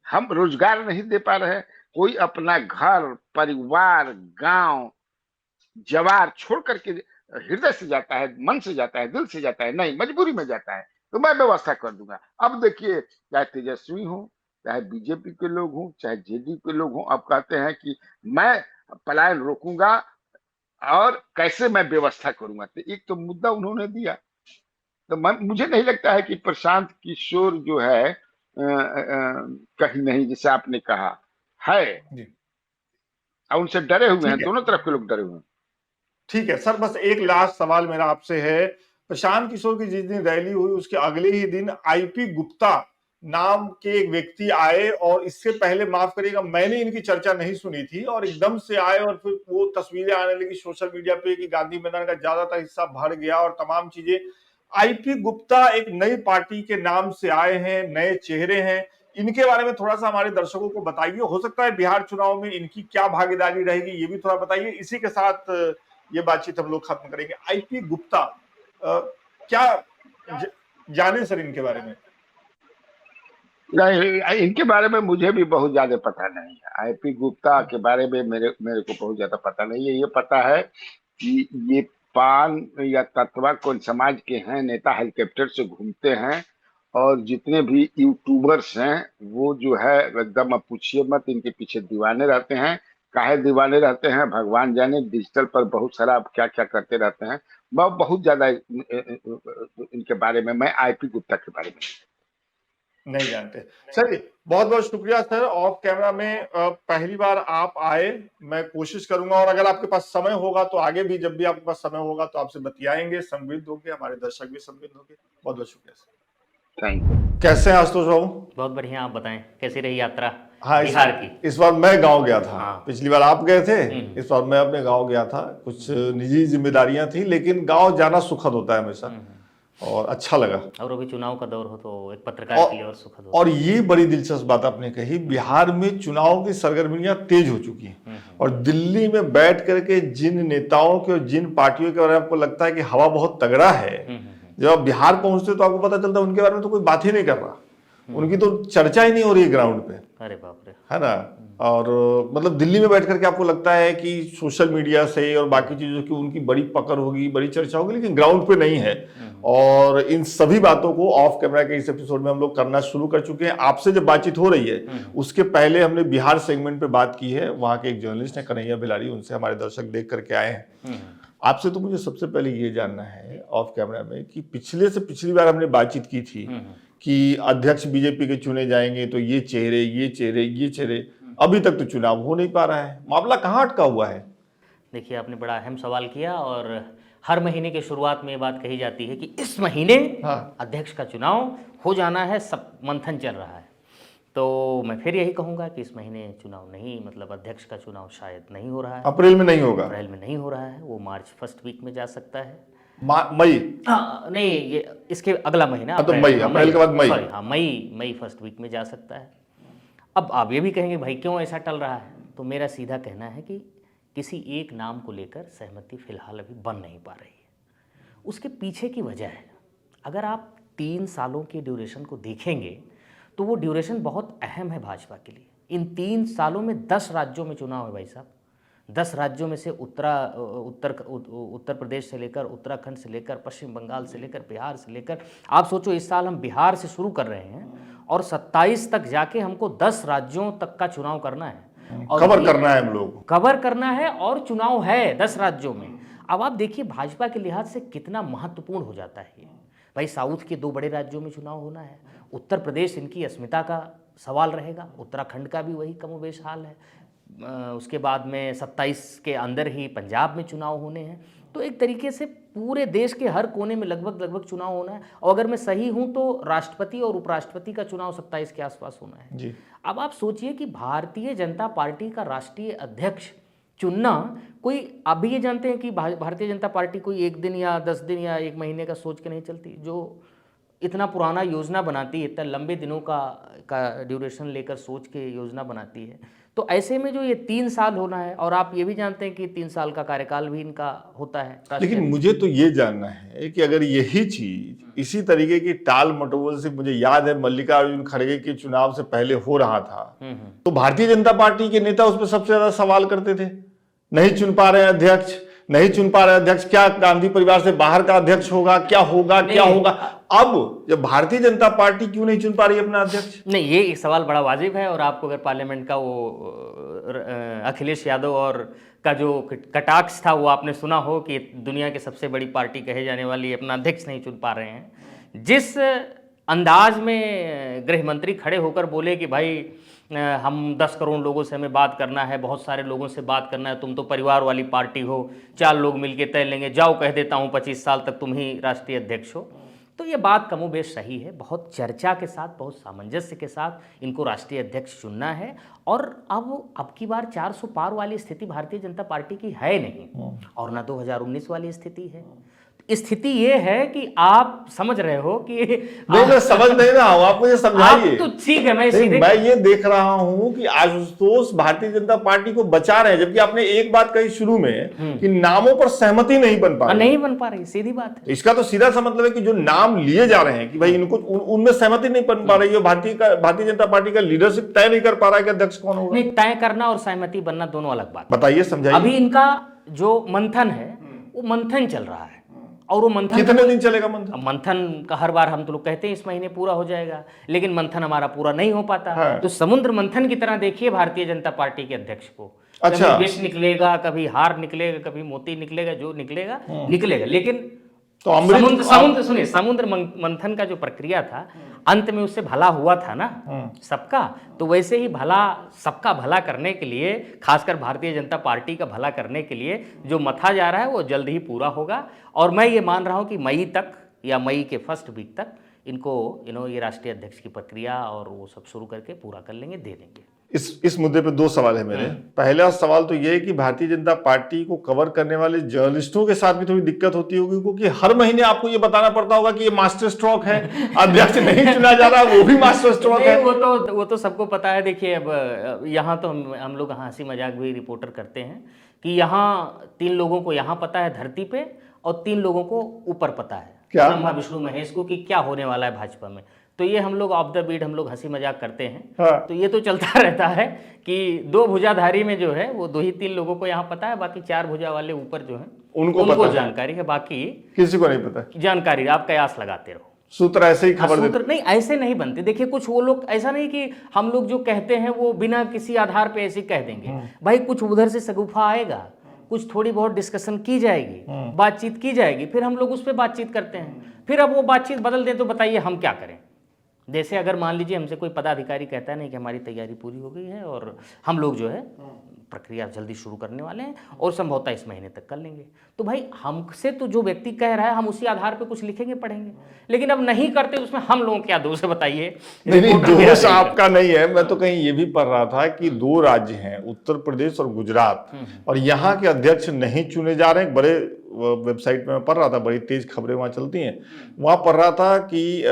हम रोजगार नहीं दे पा रहे, कोई अपना घर, परिवार, गांव, जवार छोड़ करके हृदय से जाता है, मन से जाता है, दिल से जाता है, नहीं मजबूरी में जाता है, तो मैं व्यवस्था कर दूंगा। अब देखिए, चाहे तेजस्वी हो, चाहे बीजेपी के लोग हों, चाहे जेडीयू के लोग हों, अब कहते हैं कि मैं पलायन रोकूंगा और कैसे मैं व्यवस्था करूंगा। तो एक तो मुद्दा उन्होंने दिया। तो मुझे नहीं लगता है कि प्रशांत किशोर जो है कहीं नहीं, जैसे आपने कहा है, जी और उनसे डरे हुए हैं, ठीक है, दोनों तरफ के लोग डरे हुए हैं। ठीक है सर, बस एक लास्ट सवाल मेरा आपसे है। प्रशांत किशोर की जिस दिन रैली हुई उसके अगले ही दिन आईपी गुप्ता नाम के एक व्यक्ति आए, और इससे पहले माफ करिएगा मैंने इनकी चर्चा नहीं सुनी थी, और एकदम से आए और फिर वो तस्वीरें आने लगी सोशल मीडिया पे कि गांधी मैदान का ज्यादातर हिस्सा भर गया और तमाम चीजें। आईपी गुप्ता एक नई पार्टी के नाम से आए हैं, नए चेहरे हैं, इनके बारे में थोड़ा सा हमारे दर्शकों को बताइए। हो सकता है बिहार चुनाव में इनकी क्या भागीदारी रहेगी ये भी थोड़ा बताइए। इसी के साथ ये बातचीत हम लोग खत्म करेंगे। आईपी गुप्ता क्या जाने सर इनके बारे में? नहीं, इनके बारे में मुझे भी बहुत ज्यादा पता नहीं है। आईपी गुप्ता के बारे में मेरे को बहुत ज्यादा पता नहीं है। ये पता है कि ये पान या तत्वा कोई समाज के हैं, नेता हेलीकॉप्टर से घूमते हैं, और जितने भी यूट्यूबर्स हैं वो जो है एकदम, अब पूछिए मत, इनके पीछे दीवाने रहते हैं। काहे दीवाने रहते हैं भगवान जाने। डिजिटल पर बहुत सारा क्या क्या करते रहते हैं। बहुत ज्यादा इनके बारे में, मैं आईपी गुप्ता के बारे में नहीं जानते। चलिए बहुत बहुत शुक्रिया सर, ऑफ कैमरा में पहली बार आप आए। मैं कोशिश करूंगा, और अगर आपके पास समय होगा तो आगे भी जब भी आपके पास समय होगा तो आपसे बतियाएंगे, समृद्ध होंगे, हमारे दर्शक भी समृद्ध होंगे। बहुत बहुत शुक्रिया सर। Thank you. कैसे हैं आशुतोष बाबू? बहुत बढ़िया, आप बताएं कैसी रही यात्रा हाँ, बिहार की? इस बार मैं गांव गया था। हाँ। पिछली बार आप गए थे, इस बार मैं अपने गांव गया था। कुछ निजी जिम्मेदारियां थी, लेकिन गांव जाना सुखद होता है हमेशा, और अच्छा लगा। और अभी चुनाव का दौर हो तो एक पत्रकार के लिए और सुखद हो। और ये बड़ी दिलचस्प बात आपने कही, बिहार में चुनाव की सरगर्मियां तेज हो चुकी हैं, और दिल्ली में बैठ करके जिन नेताओं के और जिन पार्टियों के बारे में आपको लगता है कि हवा बहुत तगड़ा है, जब आप बिहार पहुंचते तो आपको पता चलता है उनके बारे में तो कोई बात ही नहीं कर रहा, उनकी तो चर्चा ही नहीं हो रही है ग्राउंड पे। अरे बाप रे, है ना। और मतलब दिल्ली में बैठ करके आपको लगता है कि सोशल मीडिया से और बाकी चीजों की उनकी बड़ी पकड़ होगी, बड़ी चर्चा होगी, लेकिन ग्राउंड पे नहीं है। और इन सभी बातों को ऑफ कैमरा के इस एपिसोड में हम लोग करना शुरू कर चुके हैं। आपसे जब बातचीत हो रही है उसके पहले हमने बिहार सेगमेंट पे बात की है, वहां के एक जर्नलिस्ट है कन्हैया बिलारी, उनसे हमारे दर्शक देख करके आए हैं। आपसे तो मुझे सबसे पहले ये जानना है ऑफ कैमरा में कि पिछले से पिछली बार हमने बातचीत की थी कि अध्यक्ष बीजेपी के चुने जाएंगे तो ये चेहरे, अभी तक तो चुनाव हो नहीं पा रहा है, मामला कहाँ अटका हुआ है? देखिए आपने बड़ा अहम सवाल किया, और हर महीने के शुरुआत में ये बात कही जाती है कि इस महीने अध्यक्ष का चुनाव हो जाना है, सब मंथन चल रहा है। तो मैं फिर यही कहूँगा कि इस महीने चुनाव नहीं, मतलब अध्यक्ष का चुनाव शायद नहीं हो रहा है। अप्रैल में नहीं होगा? अप्रैल में नहीं हो रहा है, वो मार्च फर्स्ट वीक में जा सकता है। मई? नहीं, ये इसके अगला महीना, तो मई, अप्रैल के बाद मई। सॉरी हाँ, मई फर्स्ट वीक में जा सकता है। अब आप ये भी कहेंगे भाई क्यों ऐसा टल रहा है, तो मेरा सीधा कहना है कि किसी एक नाम को लेकर सहमति फिलहाल अभी बन नहीं पा रही है। उसके पीछे की वजह है, अगर आप 3 सालों के ड्यूरेशन को देखेंगे तो वो ड्यूरेशन बहुत अहम है भाजपा के लिए। इन 3 सालों में 10 राज्यों में चुनाव है भाई साहब। 10 राज्यों में से उत्तर प्रदेश से लेकर, उत्तराखंड से लेकर, पश्चिम बंगाल से लेकर, बिहार से लेकर, आप सोचो इस साल हम बिहार से शुरू कर रहे हैं और 27 तक जाके हमको 10 राज्यों तक का चुनाव करना है, और कवर करना है, हम लोग कवर करना है, और चुनाव है 10 राज्यों में। अब आप देखिए भाजपा के लिहाज से कितना महत्वपूर्ण हो जाता है ये। भाई साउथ के 2 बड़े राज्यों में चुनाव होना है, उत्तर प्रदेश इनकी अस्मिता का सवाल रहेगा, उत्तराखंड का भी वही कमोबेश हाल है, उसके बाद में 27 के अंदर ही पंजाब में चुनाव होने हैं। तो एक तरीके से पूरे देश के हर कोने में लगभग चुनाव होना है, और अगर मैं सही हूं तो राष्ट्रपति और उपराष्ट्रपति का चुनाव 27 के आसपास होना है जी। अब आप सोचिए कि भारतीय जनता पार्टी का राष्ट्रीय अध्यक्ष चुनना, कोई आप भी ये जानते हैं कि भारतीय जनता पार्टी कोई 1 दिन या 10 दिन या 1 महीने का सोच के नहीं चलती। जो इतना पुराना योजना बनाती है, इतना लंबे दिनों का ड्यूरेशन लेकर सोच के योजना बनाती है, तो ऐसे में जो ये 3 साल होना है, और आप ये भी जानते हैं कि 3 साल का कार्यकाल भी इनका होता है। लेकिन मुझे तो ये जानना है कि अगर यही चीज इसी तरीके की टाल मटोल से, मुझे याद है मल्लिकार्जुन खड़गे के चुनाव से पहले हो रहा था, तो भारतीय जनता पार्टी के नेता उस पर सबसे ज्यादा सवाल करते थे, नहीं चुन पा रहे अध्यक्ष, नहीं चुन पा रहे अध्यक्ष, क्या गांधी परिवार से बाहर का अध्यक्ष होगा, क्या होगा क्या होगा। अब जब भारतीय जनता पार्टी क्यों नहीं चुन पा रही अपना अध्यक्ष? नहीं, ये एक सवाल बड़ा वाजिब है। और आपको अगर पार्लियामेंट का वो अखिलेश यादव और का जो कटाक्ष था वो आपने सुना हो कि दुनिया की सबसे बड़ी पार्टी कहे जाने वाली अपना अध्यक्ष नहीं चुन पा रहे हैं। जिस अंदाज में गृह मंत्री खड़े होकर बोले कि भाई हम 10 करोड़ लोगों से हमें बात करना है, बहुत सारे लोगों से बात करना है, तुम तो परिवार वाली पार्टी हो, 4 लोग मिलके तय लेंगे, जाओ कह देता हूँ 25 साल तक तुम ही राष्ट्रीय अध्यक्ष हो। तो ये बात कमोबेश सही है, बहुत चर्चा के साथ, बहुत सामंजस्य के साथ इनको राष्ट्रीय अध्यक्ष चुनना है। और अब की बार 400 पार वाली स्थिति भारतीय जनता पार्टी की है नहीं, और ना 2019 वाली स्थिति है। स्थिति ये है कि आप समझ रहे हो कि नहीं, मैं समझ नहीं रहा हूं, आप मुझे समझाइए। तो ठीक है, मैं ये देख रहा हूं कि आशुतोष भारतीय जनता पार्टी को बचा रहे हैं, जबकि आपने एक बात कही शुरू में कि नामों पर सहमति नहीं बन पा रही, सीधी बात है। इसका तो सीधा सा मतलब है कि जो नाम लिए जा रहे हैं कि भाई इनको उनमें सहमति नहीं बन पा रही है, भारतीय जनता पार्टी का लीडरशिप तय नहीं कर पा रहा है कि अध्यक्ष कौन होगा। नहीं, तय करना और सहमति बनना दोनों अलग बात। बताइए, समझाइए। अभी इनका जो मंथन है वो मंथन चल रहा है, और वो मंथन कितने दिन चलेगा मंथन? मंथन का हर बार हम तो लोग कहते हैं इस महीने पूरा हो जाएगा, लेकिन मंथन हमारा पूरा नहीं हो पाता है। तो समुद्र मंथन की तरह देखिए भारतीय जनता पार्टी के अध्यक्ष को। अच्छा, कभी विष निकलेगा, कभी हार निकलेगा, कभी मोती निकलेगा, जो निकलेगा निकलेगा, लेकिन तो समुद्र मंथन का जो प्रक्रिया था अंत में उससे भला हुआ था ना सबका। तो वैसे ही सबका भला करने के लिए, खासकर भारतीय जनता पार्टी का भला करने के लिए जो मथा जा रहा है वो जल्द ही पूरा होगा। और मैं ये मान रहा हूँ कि मई तक या मई के फर्स्ट वीक तक इनको ये राष्ट्रीय अध्यक्ष की प्रक्रिया और वो सब शुरू करके पूरा कर लेंगे, दे देंगे। इस मुद्दे पे 2 सवाल है मेरे। पहला सवाल तो ये है कि भारतीय जनता पार्टी को कवर करने वाले जर्नलिस्टों के साथ भी थोड़ी दिक्कत होती होगी, क्योंकि हर महीने आपको ये बताना पड़ता होगा कि ये मास्टर स्ट्रोक है, अध्यक्ष नहीं चुना जा रहा, वो भी मास्टर स्ट्रोक है। वो तो सबको पता है। देखिए, अब यहाँ तो हम लोग हंसी मजाक भी रिपोर्टर करते हैं कि यहाँ 3 लोगों को यहाँ पता है धरती पे, और 3 लोगों को ऊपर पता है, ब्रह्मा विष्णु महेश को, कि क्या होने वाला है भाजपा में। तो ये हम लोग ऑफ द बीट हम लोग हंसी मजाक करते हैं। हाँ। तो ये तो चलता रहता है कि 2 भुजाधारी में जो है वो 2 ही 3 लोगों को यहाँ पता है, बाकी 4 भुजा वाले ऊपर जो है उनको जानकारी है, बाकी किसी को नहीं पता जानकारी। आप कयास लगाते रहो, सूत्र ऐसे ही खबर सूत्र नहीं, ऐसे नहीं बनते। देखिए, कुछ वो लोग ऐसा नहीं कि हम लोग जो कहते हैं वो बिना किसी आधार पे ऐसे कह देंगे। भाई कुछ उधर से सगुफा आएगा, कुछ थोड़ी बहुत डिस्कशन की जाएगी, बातचीत की जाएगी, फिर हम लोग उस पर बातचीत करते हैं। फिर अब वो बातचीत बदल दे तो बताइए हम क्या करें। जैसे अगर मान लीजिए हमसे कोई पदाधिकारी कहता नहीं कि हमारी तैयारी पूरी हो गई है और हम लोग जो है प्रक्रिया जल्दी शुरू करने वाले हैं और संभवतः इस महीने तक कर लेंगे, तो भाई हमसे तो जो व्यक्ति कह रहा है हम उसी आधार पे कुछ लिखेंगे, पढ़ेंगे। लेकिन अब नहीं करते, उसमें हम लोगों क्या दोष है बताइए? नहीं, दोष आपका नहीं है। मैं तो कहीं ये भी पढ़ रहा था कि 2 राज्य हैं, उत्तर प्रदेश और गुजरात, और यहाँ के अध्यक्ष नहीं चुने जा रहे हैं। बड़े वेबसाइट में मैं पढ़ रहा था, बड़ी तेज खबरें वहां चलती हैं, वहां पढ़ रहा था कि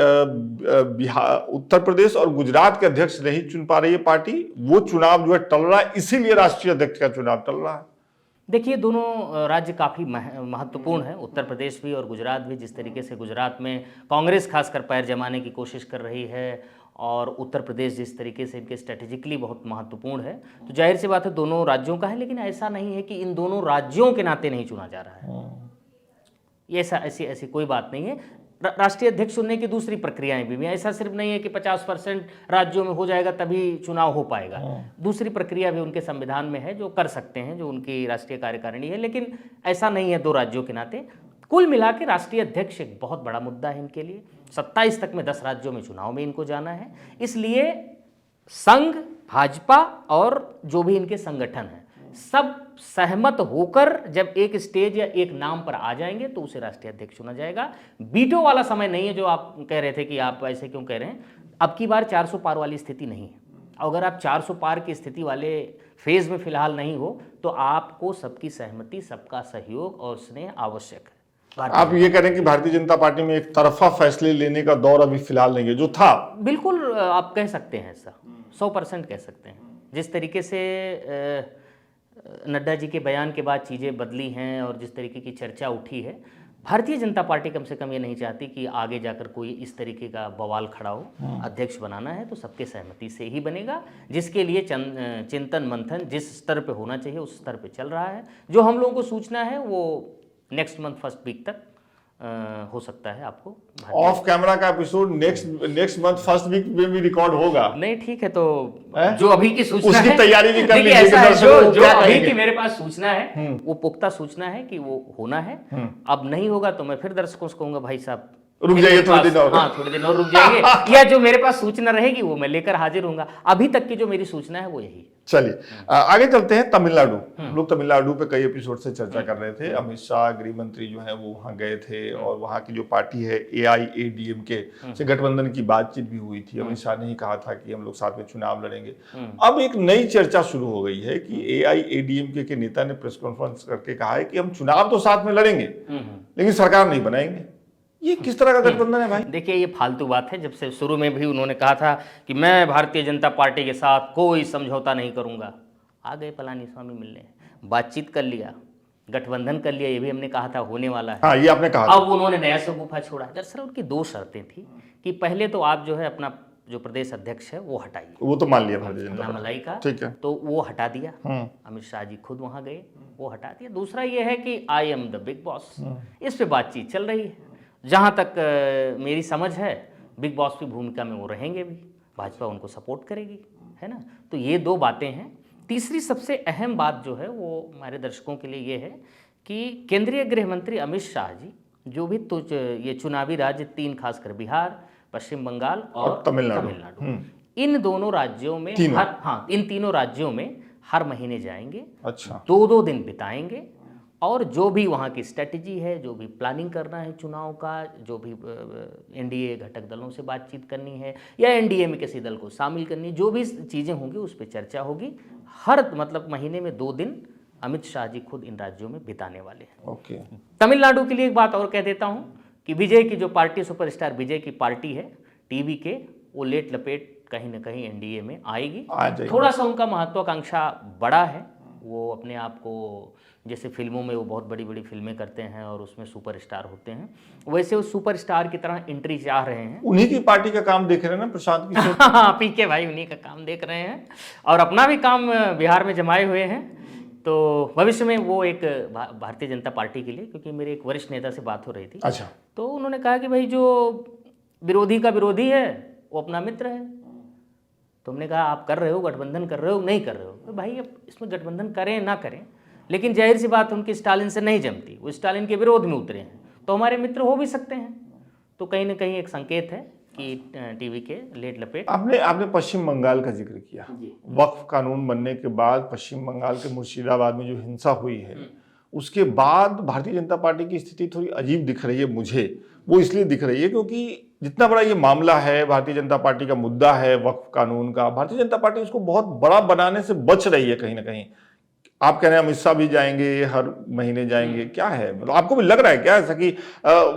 बिहार, उत्तर प्रदेश और गुजरात के अध्यक्ष नहीं चुन पा रही है पार्टी, वो चुनाव जो है टल रहा है, इसीलिए राष्ट्रीय अध्यक्ष का चुनाव टल रहा है। देखिए, दोनों राज्य काफ़ी महत्वपूर्ण है, उत्तर प्रदेश भी और गुजरात भी। जिस तरीके से गुजरात में कांग्रेस खासकर पैर जमाने की कोशिश कर रही है, और उत्तर प्रदेश जिस तरीके से इनके स्ट्रेटेजिकली बहुत महत्वपूर्ण है, तो जाहिर सी बात है दोनों राज्यों का है। लेकिन ऐसा नहीं है कि इन दोनों राज्यों के नाते नहीं चुना जा रहा है, ये ऐसी कोई बात नहीं है। राष्ट्रीय अध्यक्ष चुनने की दूसरी प्रक्रियाएं भी हैं। ऐसा सिर्फ नहीं है कि 50% राज्यों में हो जाएगा तभी चुनाव हो पाएगा। दूसरी प्रक्रिया भी उनके संविधान में है जो कर सकते हैं, जो उनकी राष्ट्रीय कार्यकारिणी है। लेकिन ऐसा नहीं है 2 राज्यों के नाते। कुल मिला के राष्ट्रीय अध्यक्ष एक बहुत बड़ा मुद्दा है इनके लिए। 27 तक में 10 राज्यों में चुनाव में इनको जाना है। इसलिए संघ, भाजपा और जो भी इनके संगठन हैं, सब सहमत होकर जब एक स्टेज या एक नाम पर आ जाएंगे तो उसे राष्ट्रीय अध्यक्ष चुना जाएगा। वीटो वाला समय नहीं है जो आप कह रहे थे कि आप ऐसे क्यों कह रहे हैं। अब की बार 400 पार वाली स्थिति नहीं है। अगर आप 400 पार की स्थिति वाले फेज में फिलहाल नहीं हो तो आपको सबकी सहमति, सबका सहयोग और स्नेह आवश्यक है। आप ये कह रहे हैं कि भारतीय जनता पार्टी में एक तरफा फैसले लेने का दौर अभी फिलहाल नहीं है, जो था? बिल्कुल, आप कह सकते हैं ऐसा, 100% कह सकते हैं। जिस तरीके से नड्डा जी के बयान के बाद चीज़ें बदली हैं और जिस तरीके की चर्चा उठी है, भारतीय जनता पार्टी कम से कम ये नहीं चाहती कि आगे जाकर कोई इस तरीके का बवाल खड़ा हो। अध्यक्ष बनाना है तो सबके सहमति से ही बनेगा, जिसके लिए चिंतन मंथन जिस स्तर पे होना चाहिए उस स्तर पे चल रहा है। जो हम लोगों को सूचना है वो नेक्स्ट मंथ फर्स्ट वीक तक हो सकता है आपको। ऑफ कैमरा का episode next month first week में भी रिकॉर्ड होगा। नहीं ठीक है, तो जो अभी की सूचना उसकी है, तैयारी भी कर लीजिए। ऐसा है, जो अभी की मेरे पास सूचना है वो पुख्ता सूचना है कि वो होना है। अब नहीं होगा तो मैं फिर दर्शकों से कहूंगा भाई साहब रुक जाइए थोड़े दिन और। हाँ थोड़े दिन और रुक जाएंगे या जो मेरे पास सूचना रहेगी वो मैं लेकर हाजिर होऊंगा। अभी तक की जो मेरी सूचना है वो यही है। चलिए आगे चलते हैं। तमिलनाडु, लोग तमिलनाडु पे कई एपिसोड से चर्चा कर रहे थे। अमित शाह गृह मंत्री जो है वो वहां गए थे और वहां की जो पार्टी है AIADMK से गठबंधन की बातचीत भी हुई थी। अमित शाह ने ही कहा था कि हम लोग साथ में चुनाव लड़ेंगे। अब एक नई चर्चा शुरू हो गई है कि AIADMK के नेता ने प्रेस कॉन्फ्रेंस करके कहा है कि हम चुनाव तो साथ में लड़ेंगे लेकिन सरकार नहीं बनाएंगे। ये किस तरह का गठबंधन है भाई? देखिए ये फालतू बात है। जब से शुरू में भी उन्होंने कहा था कि मैं भारतीय जनता पार्टी के साथ कोई समझौता नहीं करूंगा। आ गए पलानीस्वामी मिलने, बातचीत कर लिया, गठबंधन कर लिया, ये भी हमने कहा था होने वाला है। हाँ, ये आपने कहा। अब उन्होंने नया शगुफा छोड़ा। दरअसल उनकी दो शर्तें थी कि पहले तो आप जो है अपना जो प्रदेश अध्यक्ष है वो हटाइए। वो तो मान लिया भारतीय जनता अन्ना मलाई का, ठीक है, तो वो हटा दिया। अमित शाह जी खुद वहां गए, वो हटा दिया। दूसरा ये है कि I am the big boss, इस पे बातचीत चल रही है। जहाँ तक मेरी समझ है बिग बॉस की भूमिका में वो रहेंगे भी, भाजपा उनको सपोर्ट करेगी, है ना। तो ये दो बातें हैं। तीसरी सबसे अहम बात जो है वो हमारे दर्शकों के लिए ये है कि केंद्रीय गृह मंत्री अमित शाह जी जो भी तो ये चुनावी राज्य 3 खासकर बिहार, पश्चिम बंगाल और तमिलनाडु, इन दोनों राज्यों में इन तीनों राज्यों में हर महीने जाएंगे। अच्छा, 2-2 दिन बिताएंगे और जो भी वहाँ की स्ट्रेटजी है, जो भी प्लानिंग करना है चुनाव का, जो भी एनडीए घटक दलों से बातचीत करनी है या एनडीए में किसी दल को शामिल करनी, जो भी चीज़ें होंगी उस पर चर्चा होगी। हर मतलब महीने में 2 दिन अमित शाह जी खुद इन राज्यों में बिताने वाले हैं। ओके। तमिलनाडु के लिए एक बात और कह देता हूँ कि विजय की जो पार्टी, सुपरस्टार विजय की पार्टी है टीवी के, वो लेट लपेट कहीं ना कहीं एनडीए में आएगी। थोड़ा सा उनका महत्वाकांक्षा बड़ा है। वो अपने आप को जैसे फिल्मों में वो बहुत बड़ी बड़ी फिल्में करते हैं और उसमें सुपरस्टार होते हैं, वैसे वो सुपरस्टार की तरह एंट्री चाह रहे हैं। उन्हीं की पार्टी का काम देख रहे हैं ना प्रशांत किशोर। हाँ पीके भाई उन्हीं का काम देख रहे हैं और अपना भी काम बिहार में जमाए हुए हैं। तो भविष्य में वो एक भारतीय जनता पार्टी के लिए, क्योंकि मेरे एक वरिष्ठ नेता से बात हो रही थी, अच्छा, तो उन्होंने कहा कि भाई जो विरोधी का विरोधी है वो अपना मित्र है। तुमने कहा आप कर रहे हो गठबंधन, कर रहे हो नहीं कर रहे हो, तो भाई अब इसमें गठबंधन करें ना करें, लेकिन जाहिर सी बात उनकी स्टालिन से नहीं जमती, वो स्टालिन के विरोध में उतरे हैं, तो हमारे मित्र हो भी सकते हैं। तो कहीं ना कहीं एक संकेत है कि टीवी के लेट लपेट। आपने पश्चिम बंगाल का जिक्र किया। वक्फ कानून बनने के बाद पश्चिम बंगाल के मुर्शिदाबाद में जो हिंसा हुई है, उसके बाद भारतीय जनता पार्टी की स्थिति थोड़ी अजीब दिख रही है मुझे। वो इसलिए दिख रही है क्योंकि जितना बड़ा ये मामला है, भारतीय जनता पार्टी का मुद्दा है वक्फ कानून का, भारतीय जनता पार्टी उसको बहुत बड़ा बनाने से बच रही है कहीं ना कहीं। आप कह रहे हैं अमित शाह भी जाएंगे, हर महीने जाएंगे, क्या है मतलब आपको भी लग रहा है क्या ऐसा कि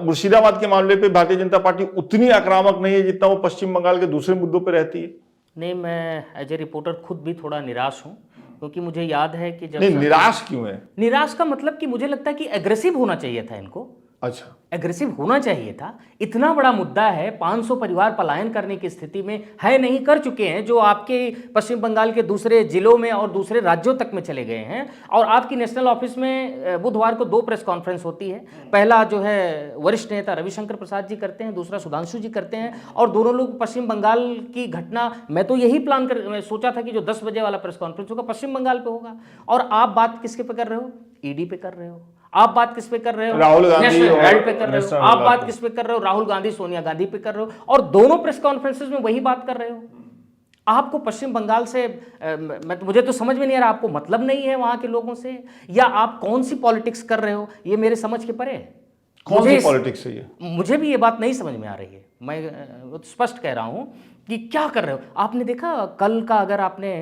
मुर्शिदाबाद के मामले पे भारतीय जनता पार्टी उतनी आक्रामक नहीं है जितना वो पश्चिम बंगाल के दूसरे मुद्दों पे रहती है? नहीं, मैं एज ए रिपोर्टर खुद भी थोड़ा निराश हूँ, क्योंकि मुझे याद है कि जब नहीं, निराश क्यों है? निराश का मतलब कि मुझे लगता है कि एग्रेसिव होना चाहिए था इनको। अच्छा, एग्रेसिव होना चाहिए था। इतना बड़ा मुद्दा है, 500 परिवार पलायन करने की स्थिति में है, नहीं कर चुके हैं, जो आपके पश्चिम बंगाल के दूसरे जिलों में और दूसरे राज्यों तक में चले गए हैं। और आपकी नेशनल ऑफिस में बुधवार को 2 प्रेस कॉन्फ्रेंस होती है। पहला जो है वरिष्ठ नेता रविशंकर प्रसाद जी करते हैं, दूसरा सुधांशु जी करते हैं, और दोनों लोग पश्चिम बंगाल की घटना, मैं तो यही मैं सोचा था कि जो 10 बजे वाला प्रेस कॉन्फ्रेंस होगा पश्चिम बंगाल पे होगा। और आप बात किसके पे कर रहे हो? ईडी पे कर रहे हो। आप बात किस पे कर रहे हो? राहुल गांधी पे कर रहे हो। आप बात किस पे कर रहे हो? राहुल गांधी, सोनिया गांधी पे कर रहे हो। और दोनों प्रेस कॉन्फ्रेंसेस में वही बात कर रहे हो। आपको पश्चिम बंगाल से मुझे तो समझ में नहीं आ रहा, आपको मतलब नहीं है वहां के लोगों से, या आप कौन सी पॉलिटिक्स कर रहे हो, ये मेरे समझ के परे है। कौन सी पॉलिटिक्स है ये? मुझे भी ये बात नहीं समझ में आ रही है। मैं स्पष्ट कह रहा हूं कि क्या कर रहे हो। आपने देखा कल का, अगर आपने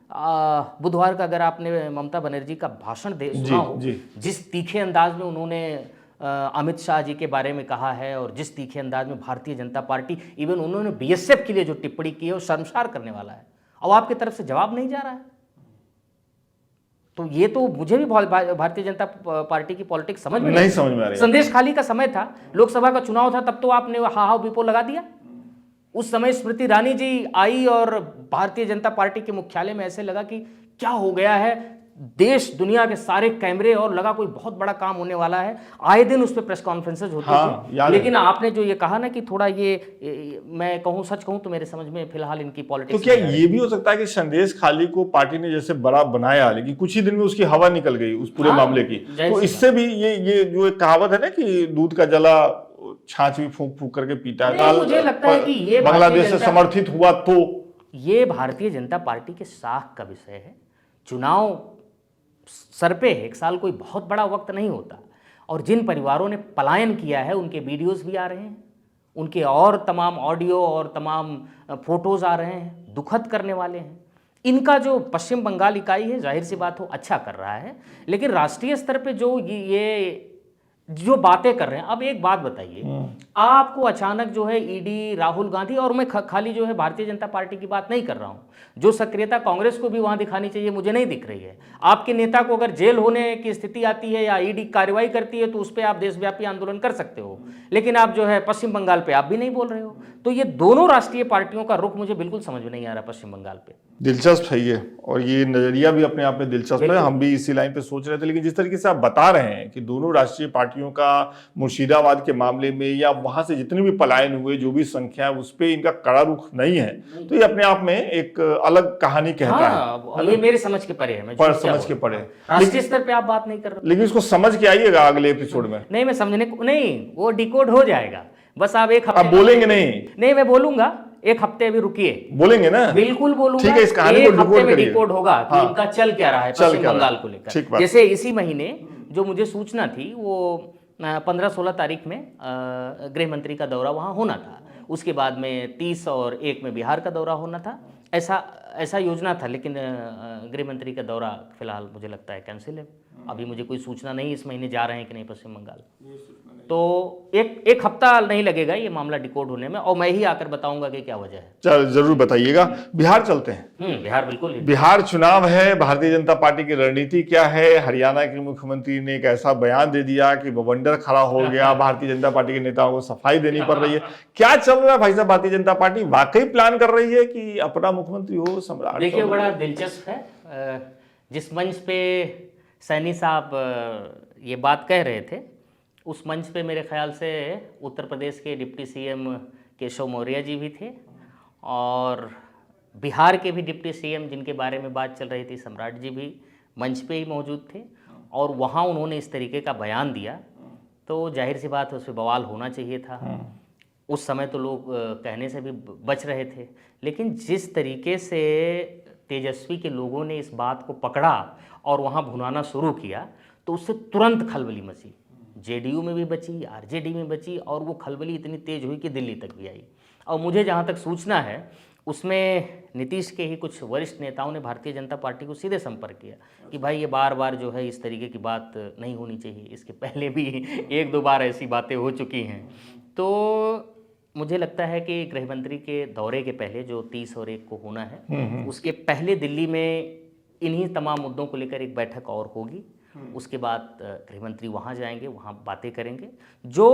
बुधवार का अगर आपने ममता बनर्जी का भाषण सुना हो, जिस तीखे अंदाज में उन्होंने अमित शाह जी के बारे में कहा है और जिस तीखे अंदाज में भारतीय जनता पार्टी, इवन उन्होंने बीएसएफ के लिए जो टिप्पणी की है वो शर्मसार करने वाला है। और आपकी तरफ से जवाब नहीं जा रहा है। तो ये तो मुझे भी भारतीय जनता पार्टी की पॉलिटिक्स समझ में नहीं समझ में आ रही। संदेश खाली का समय था, लोकसभा का चुनाव था, तब तो आपने हाहा विपो लगा दिया। उस समय स्मृति ईरानी जी आई और भारतीय जनता पार्टी के मुख्यालय में ऐसे लगा कि क्या हो गया है, देश दुनिया के सारे कैमरे, और लगा कोई बहुत बड़ा काम होने वाला है। आए दिन उस पर प्रेस कॉन्फ्रेंसेज होती थी। लेकिन आपने जो ये कहा ना कि थोड़ा ये मैं कहूँ, सच कहूँ तो मेरे समझ में फिलहाल इनकी पॉलिटिक्स। तो क्या ये भी हो सकता है कि संदेश खाली को पार्टी ने जैसे बड़ा बनाया, लेकिन कुछ ही दिन में उसकी हवा निकल गई उस पूरे मामले की, तो इससे भी ये जो एक कहावत है ना कि दूध का जला छाछ भी फूंक फूंक करके पीता है, मुझे लगता है कि ये बांग्लादेश से समर्थित हुआ तो ये भारतीय जनता पार्टी के साख का विषय है। चुनाव सर पे है, 1 साल कोई बहुत बड़ा वक्त नहीं होता, और जिन परिवारों ने पलायन किया है उनके वीडियोस भी आ रहे हैं, उनके और तमाम ऑडियो और तमाम फोटोज आ रहे हैं, दुखद करने वाले हैं। इनका जो पश्चिम बंगाल इकाई है, जाहिर सी बात हो अच्छा कर रहा है, लेकिन राष्ट्रीय स्तर पे जो बातें कर रहे हैं। अब एक बात बताइए, आपको अचानक जो है ईडी, राहुल गांधी, और मैं खाली जो है भारतीय जनता पार्टी की बात नहीं कर रहा हूं, जो सक्रियता कांग्रेस को भी वहां दिखानी चाहिए मुझे नहीं दिख रही है। आपके नेता को अगर जेल होने की स्थिति आती है या ईडी कार्रवाई करती है तो उस पर आप देशव्यापी आंदोलन कर सकते हो, लेकिन आप जो है पश्चिम बंगाल पे आप भी नहीं बोल रहे हो। तो ये दोनों राष्ट्रीय पार्टियों का रुख मुझे बिल्कुल समझ में नहीं आ रहा पश्चिम बंगाल पे। दिलचस्प है ये, और ये नजरिया भी अपने आप में दिलचस्प है। हम भी इसी लाइन पे सोच रहे थे, लेकिन जिस तरीके से आप बता रहे हैं कि दोनों राष्ट्रीय पार्टियों का मुर्शिदाबाद के मामले में या वहां से जितने भी पलायन हुए, जो भी संख्या है, उस पे इनका कड़ा रुख नहीं है, तो ये अपने आप में एक अलग कहानी कहता है। ये मेरे समझ के परे है, पर समझ के परे, राष्ट्रीय स्तर पे आप बात नहीं कर रहे, लेकिन इसको समझ के आइएगा अगले एपिसोड में। नहीं, मैं समझने को नहीं, वो डिकोड हो जाएगा, बस आप एक हफ्ते। आप बोलेंगे नहीं? मैं बोलूंगा, एक हफ्ते अभी रुकिए। बोलेंगे ना? बिल्कुल बोलूंगा। ठीक है, इस कहानी को डिकोड करिए। डिकोड होगा कि इनका चल क्या रहा है पश्चिम बंगाल को लेकर। जैसे इसी महीने जो मुझे सूचना थी, वो 15-16 तारीख में गृह मंत्री का दौरा वहां होना था, उसके बाद में 30 और 1 में बिहार का दौरा होना था, ऐसा योजना था, लेकिन गृह मंत्री का दौरा फिलहाल मुझे लगता है कैंसिल है। अभी मुझे कोई सूचना नहीं इस महीने जा रहे हैं कि नहीं पश्चिम बंगाल, तो एक हफ्ता नहीं लगेगा ये मामला डिकोड होने में, और मैं ही आकर बताऊंगा कि क्या वजह है। चल जरूर बताइएगा। बिहार चलते हैं। बिहार बिल्कुल, बिहार चुनाव है, भारतीय जनता पार्टी की रणनीति क्या है? हरियाणा के मुख्यमंत्री ने एक ऐसा बयान दे दिया कि बवंडर खड़ा हो गया, भारतीय जनता पार्टी के नेताओं को सफाई देनी पड़ रही है। क्या चल रहा है भाई साहब? भारतीय जनता पार्टी वाकई प्लान कर रही है कि अपना मुख्यमंत्री हो सम्राट? देखिए, बड़ा दिलचस्प है, जिस मंच पे सैनी साहब ये बात कह रहे थे, उस मंच पे मेरे ख्याल से उत्तर प्रदेश के डिप्टी सीएम केशव मौर्य जी भी थे, और बिहार के भी डिप्टी सीएम जिनके बारे में बात चल रही थी, सम्राट जी भी मंच पे ही मौजूद थे, और वहाँ उन्होंने इस तरीके का बयान दिया, तो जाहिर सी बात है उस पर बवाल होना चाहिए था। उस समय तो लोग कहने से भी बच रहे थे, लेकिन जिस तरीके से तेजस्वी के लोगों ने इस बात को पकड़ा और वहाँ भुनाना शुरू किया, तो उससे तुरंत खलबली मची, जेडीयू में भी बची, आरजेडी में बची, और वो खलबली इतनी तेज हुई कि दिल्ली तक भी आई। और मुझे जहाँ तक सूचना है, उसमें नीतीश के ही कुछ वरिष्ठ नेताओं ने भारतीय जनता पार्टी को सीधे संपर्क किया कि भाई ये बार बार जो है इस तरीके की बात नहीं होनी चाहिए। इसके पहले भी 1-2 बार ऐसी बातें हो चुकी हैं। तो मुझे लगता है कि गृह मंत्री के दौरे के पहले, जो 30 और 1 को होना है, उसके पहले दिल्ली में इन्हीं तमाम मुद्दों को लेकर एक बैठक और होगी। उसके बाद गृह मंत्री वहाँ जाएंगे, वहाँ बातें करेंगे। जो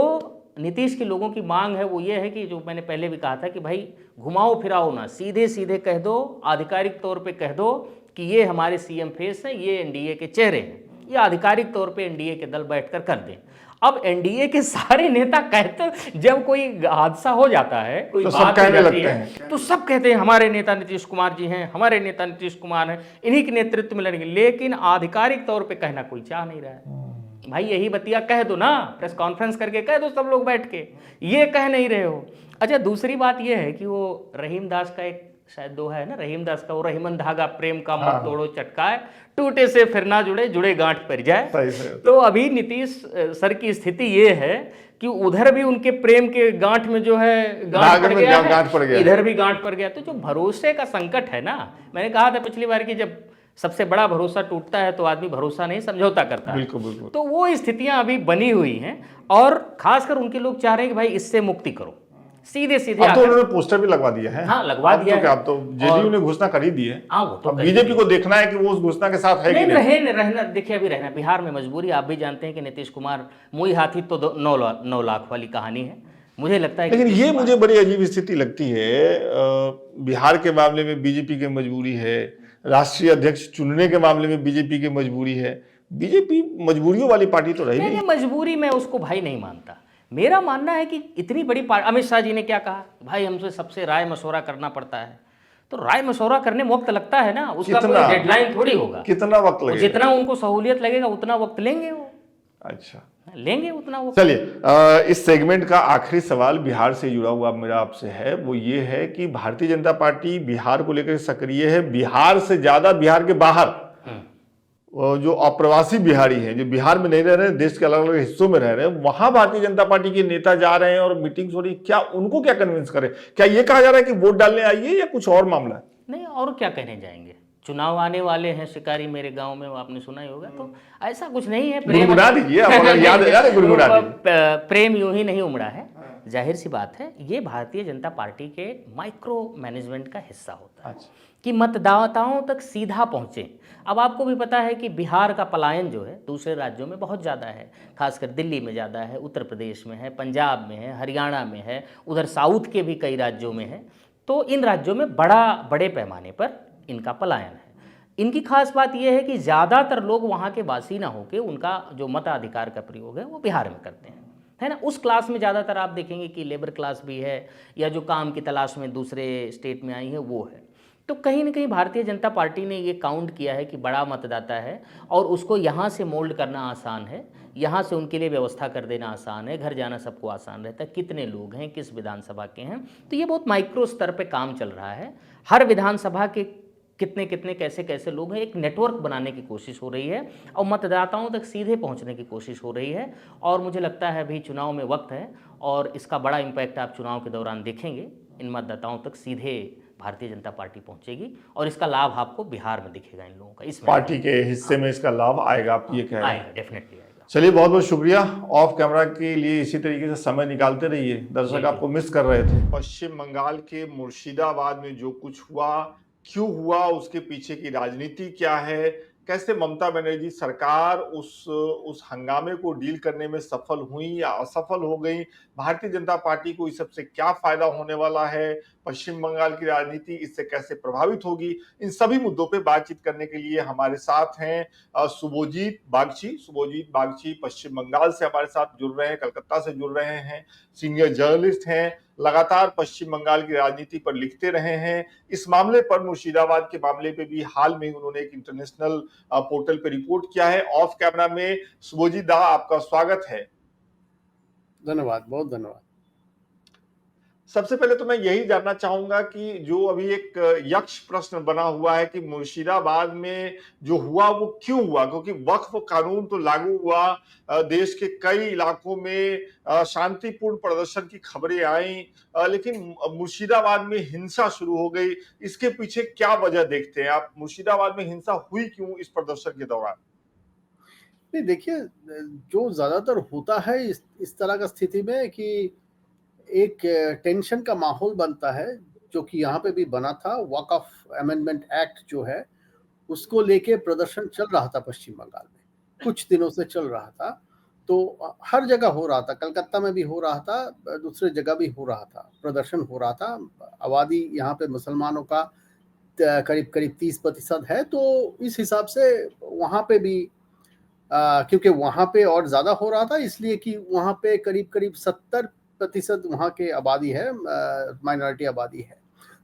नीतीश के लोगों की मांग है वो ये है कि, जो मैंने पहले भी कहा था कि भाई घुमाओ फिराओ ना, सीधे सीधे कह दो, आधिकारिक तौर पे कह दो कि ये हमारे सीएम फेस हैं, ये एनडीए के चेहरे हैं, ये आधिकारिक तौर पे एनडीए के दल बैठकर कर दें। अब एनडीए के सारे नेता कहते, जब कोई हादसा हो जाता है, कोई बात हो जाती है, तो सब कहते हैं हमारे नेता नीतीश कुमार जी हैं, हमारे नेता नीतीश कुमार हैं, इन्हीं के नेतृत्व में लड़ेंगे। लेकिन आधिकारिक तौर पे कहना कोई चाह नहीं रहा है। भाई यही बतिया कह दो ना, प्रेस कॉन्फ्रेंस करके कह दो सब लोग बैठ के, ये कह नहीं रहे हो। अच्छा, दूसरी बात ये है कि वो रहीम दास का एक शायद दोहा है ना, रहीम दास का, वो रहीमन धागा प्रेम का मत तोड़ो चटकाए, टूटे से फिर ना जुड़े, जुड़े गांठ पर जाए। तो अभी नीतीश सर की स्थिति ये है कि उधर भी उनके प्रेम के गांठ में जो है गांठ पड़ गया है, इधर भी गांठ पड़ गया। तो जो भरोसे का संकट है ना, मैंने कहा था पिछली बार कि जब सबसे बड़ा भरोसा टूटता है तो आदमी भरोसा नहीं समझौता करता है। बिल्कुल बिल्कुल। तो वो स्थितियां अभी बनी हुई हैं, और खासकर उनके लोग चाह रहे हैं कि भाई इससे मुक्ति करो, सीधे सीधे अब तो उन्होंने पोस्टर भी लगवा दिया है। हाँ, लगवा दिया है। अब तो जेडीयू ने घोषणा कर ही दी है। हाँ, वो तो अब बीजेपी को देखना है कि वो उस घोषणा के साथ है कि नहीं। रहना देखिए, अभी रहना बिहार में मजबूरी। आप भी जानते हैं कि नीतीश कुमार मुई हाथी तो 9 लाख वाली कहानी है। मुझे लगता है, लेकिन ये मुझे बड़ी अजीब स्थिति लगती है। बिहार के मामले में बीजेपी की मजबूरी है, राष्ट्रीय अध्यक्ष चुनने के मामले में बीजेपी की मजबूरी है। बीजेपी मजबूरियों वाली पार्टी तो रही नहीं। मजबूरी मैं उसको भाई नहीं मानता। मेरा मानना है कि इतनी बड़ी पार्टी, अमित शाह जी ने क्या कहा, भाई हमसे सबसे राय मशवरा करना पड़ता है। तो राय मशवरा करने में वक्त लगता है ना, उसका कोई डेडलाइन थोड़ी होगा। कितना वक्त लगेगा? जितना उनको सहूलियत लगेगा उतना वक्त लेंगे वो। अच्छा, लेंगे उतना वक्त। चलिए, इस सेगमेंट का आखिरी सवाल बिहार से जुड़ा हुआ मेरा आपसे है, वो ये है कि भारतीय जनता पार्टी बिहार को लेकर सक्रिय है। बिहार से ज्यादा बिहार के बाहर जो अप्रवासी बिहारी हैं, जो बिहार में नहीं रह रहे, देश के अलग अलग हिस्सों में रह रहे हैं, वहां भारतीय जनता पार्टी के नेता जा रहे हैं और मीटिंग्स हो रही। क्या उनको क्या कन्विंस करें? क्या ये कहा जा रहा है कि वोट डालने आइए, या कुछ और मामला है? नहीं, और क्या कहने जाएंगे। चुनाव आने वाले हैं, शिकारी मेरे गांव में, वो आपने सुना ही होगा। तो ऐसा कुछ नहीं है। गुनगुना दीजिए, अगर याद है गुनगुना दीजिए। प्रेम यूं ही नहीं उमड़ा है। जाहिर सी बात है, ये भारतीय जनता पार्टी के माइक्रो मैनेजमेंट का हिस्सा होता है कि मतदाताओं तक सीधा पहुंचे। अब आपको भी पता है कि बिहार का पलायन जो है दूसरे राज्यों में बहुत ज़्यादा है, खासकर दिल्ली में ज़्यादा है, उत्तर प्रदेश में है, पंजाब में है, हरियाणा में है, उधर साउथ के भी कई राज्यों में है। तो इन राज्यों में बड़े पैमाने पर इनका पलायन है। इनकी खास बात यह है कि ज़्यादातर लोग वहाँ के वासी ना होकर उनका जो मताधिकार का प्रयोग है वो बिहार में करते हैं, है ना। उस क्लास में ज़्यादातर आप देखेंगे कि लेबर क्लास भी है, या जो काम की तलाश में दूसरे स्टेट में आई है वो है। तो कहीं ना कहीं भारतीय जनता पार्टी ने ये काउंट किया है कि बड़ा मतदाता है और उसको यहाँ से मोल्ड करना आसान है, यहाँ से उनके लिए व्यवस्था कर देना आसान है, घर जाना सबको आसान रहता है, कितने लोग हैं, किस विधानसभा के हैं। तो ये बहुत माइक्रो स्तर पे काम चल रहा है। हर विधानसभा के कितने कितने कैसे कैसे लोग हैं, एक नेटवर्क बनाने की कोशिश हो रही है और मतदाताओं तक सीधे पहुंचने की कोशिश हो रही है। और मुझे लगता है अभी चुनाव में वक्त है और इसका बड़ा इम्पैक्ट आप चुनाव के दौरान देखेंगे। इन मतदाताओं तक सीधे भारतीय जनता पार्टी पहुंचेगी और इसका लाभ आपको बिहार में दिखेगा। इन लोगों का इस पार्टी के हिस्से में इसका लाभ आएगा, आप ये कह रहे हैं? डेफिनेटली आएगा। चलिए, बहुत बहुत शुक्रिया। ऑफ कैमरा के लिए इसी तरीके से समय निकालते रहिए, दर्शक आपको मिस कर रहे थे। पश्चिम बंगाल के मुर्शिदाबाद में जो कुछ हुआ, क्यों हुआ, उसके पीछे की राजनीति क्या है, कैसे ममता बनर्जी सरकार उस हंगामे को डील करने में सफल हुई या असफल हो गई, भारतीय जनता पार्टी को इस सबसे क्या फायदा होने वाला है, पश्चिम बंगाल की राजनीति इससे कैसे प्रभावित होगी, इन सभी मुद्दों पे बातचीत करने के लिए हमारे साथ हैं शुभजीत बागची पश्चिम बंगाल से हमारे साथ जुड़ रहे हैं, कलकत्ता से जुड़ रहे हैं, सीनियर जर्नलिस्ट हैं, लगातार पश्चिम बंगाल की राजनीति पर लिखते रहे हैं। इस मामले पर, मुर्शिदाबाद के मामले पे भी हाल में उन्होंने एक इंटरनेशनल पोर्टल पे रिपोर्ट किया है। ऑफ कैमरा में शुभजीत दा, आपका स्वागत है। धन्यवाद, बहुत धन्यवाद। सबसे पहले तो मैं यही जानना चाहूंगा कि जो अभी एक यक्ष प्रश्न बना हुआ है कि मुर्शिदाबाद में जो हुआ वो क्यों हुआ, क्योंकि वक्फ कानून तो लागू हुआ, देश के कई इलाकों में शांतिपूर्ण प्रदर्शन की खबरें आई, लेकिन मुर्शिदाबाद में हिंसा शुरू हो गई। इसके पीछे क्या वजह देखते हैं आप? मुर्शिदाबाद में हिंसा हुई क्यों इस प्रदर्शन के दौरान? नहीं, देखिए, जो ज्यादातर होता है इस तरह का स्थिति में कि एक टेंशन का माहौल बनता है, जो कि यहाँ पे भी बना था। वक्फ अमेंडमेंट एक्ट जो है उसको लेके प्रदर्शन चल रहा था पश्चिम बंगाल में, कुछ दिनों से चल रहा था। तो हर जगह हो रहा था, कलकत्ता में भी हो रहा था, दूसरे जगह भी हो रहा था, प्रदर्शन हो रहा था। आबादी यहाँ पे मुसलमानों का करीब 30% है, तो इस हिसाब से वहाँ पे भी क्योंकि वहाँ पे और ज्यादा हो रहा था, इसलिए कि वहाँ पे करीब 70% वहाँ के आबादी है, माइनॉरिटी आबादी है,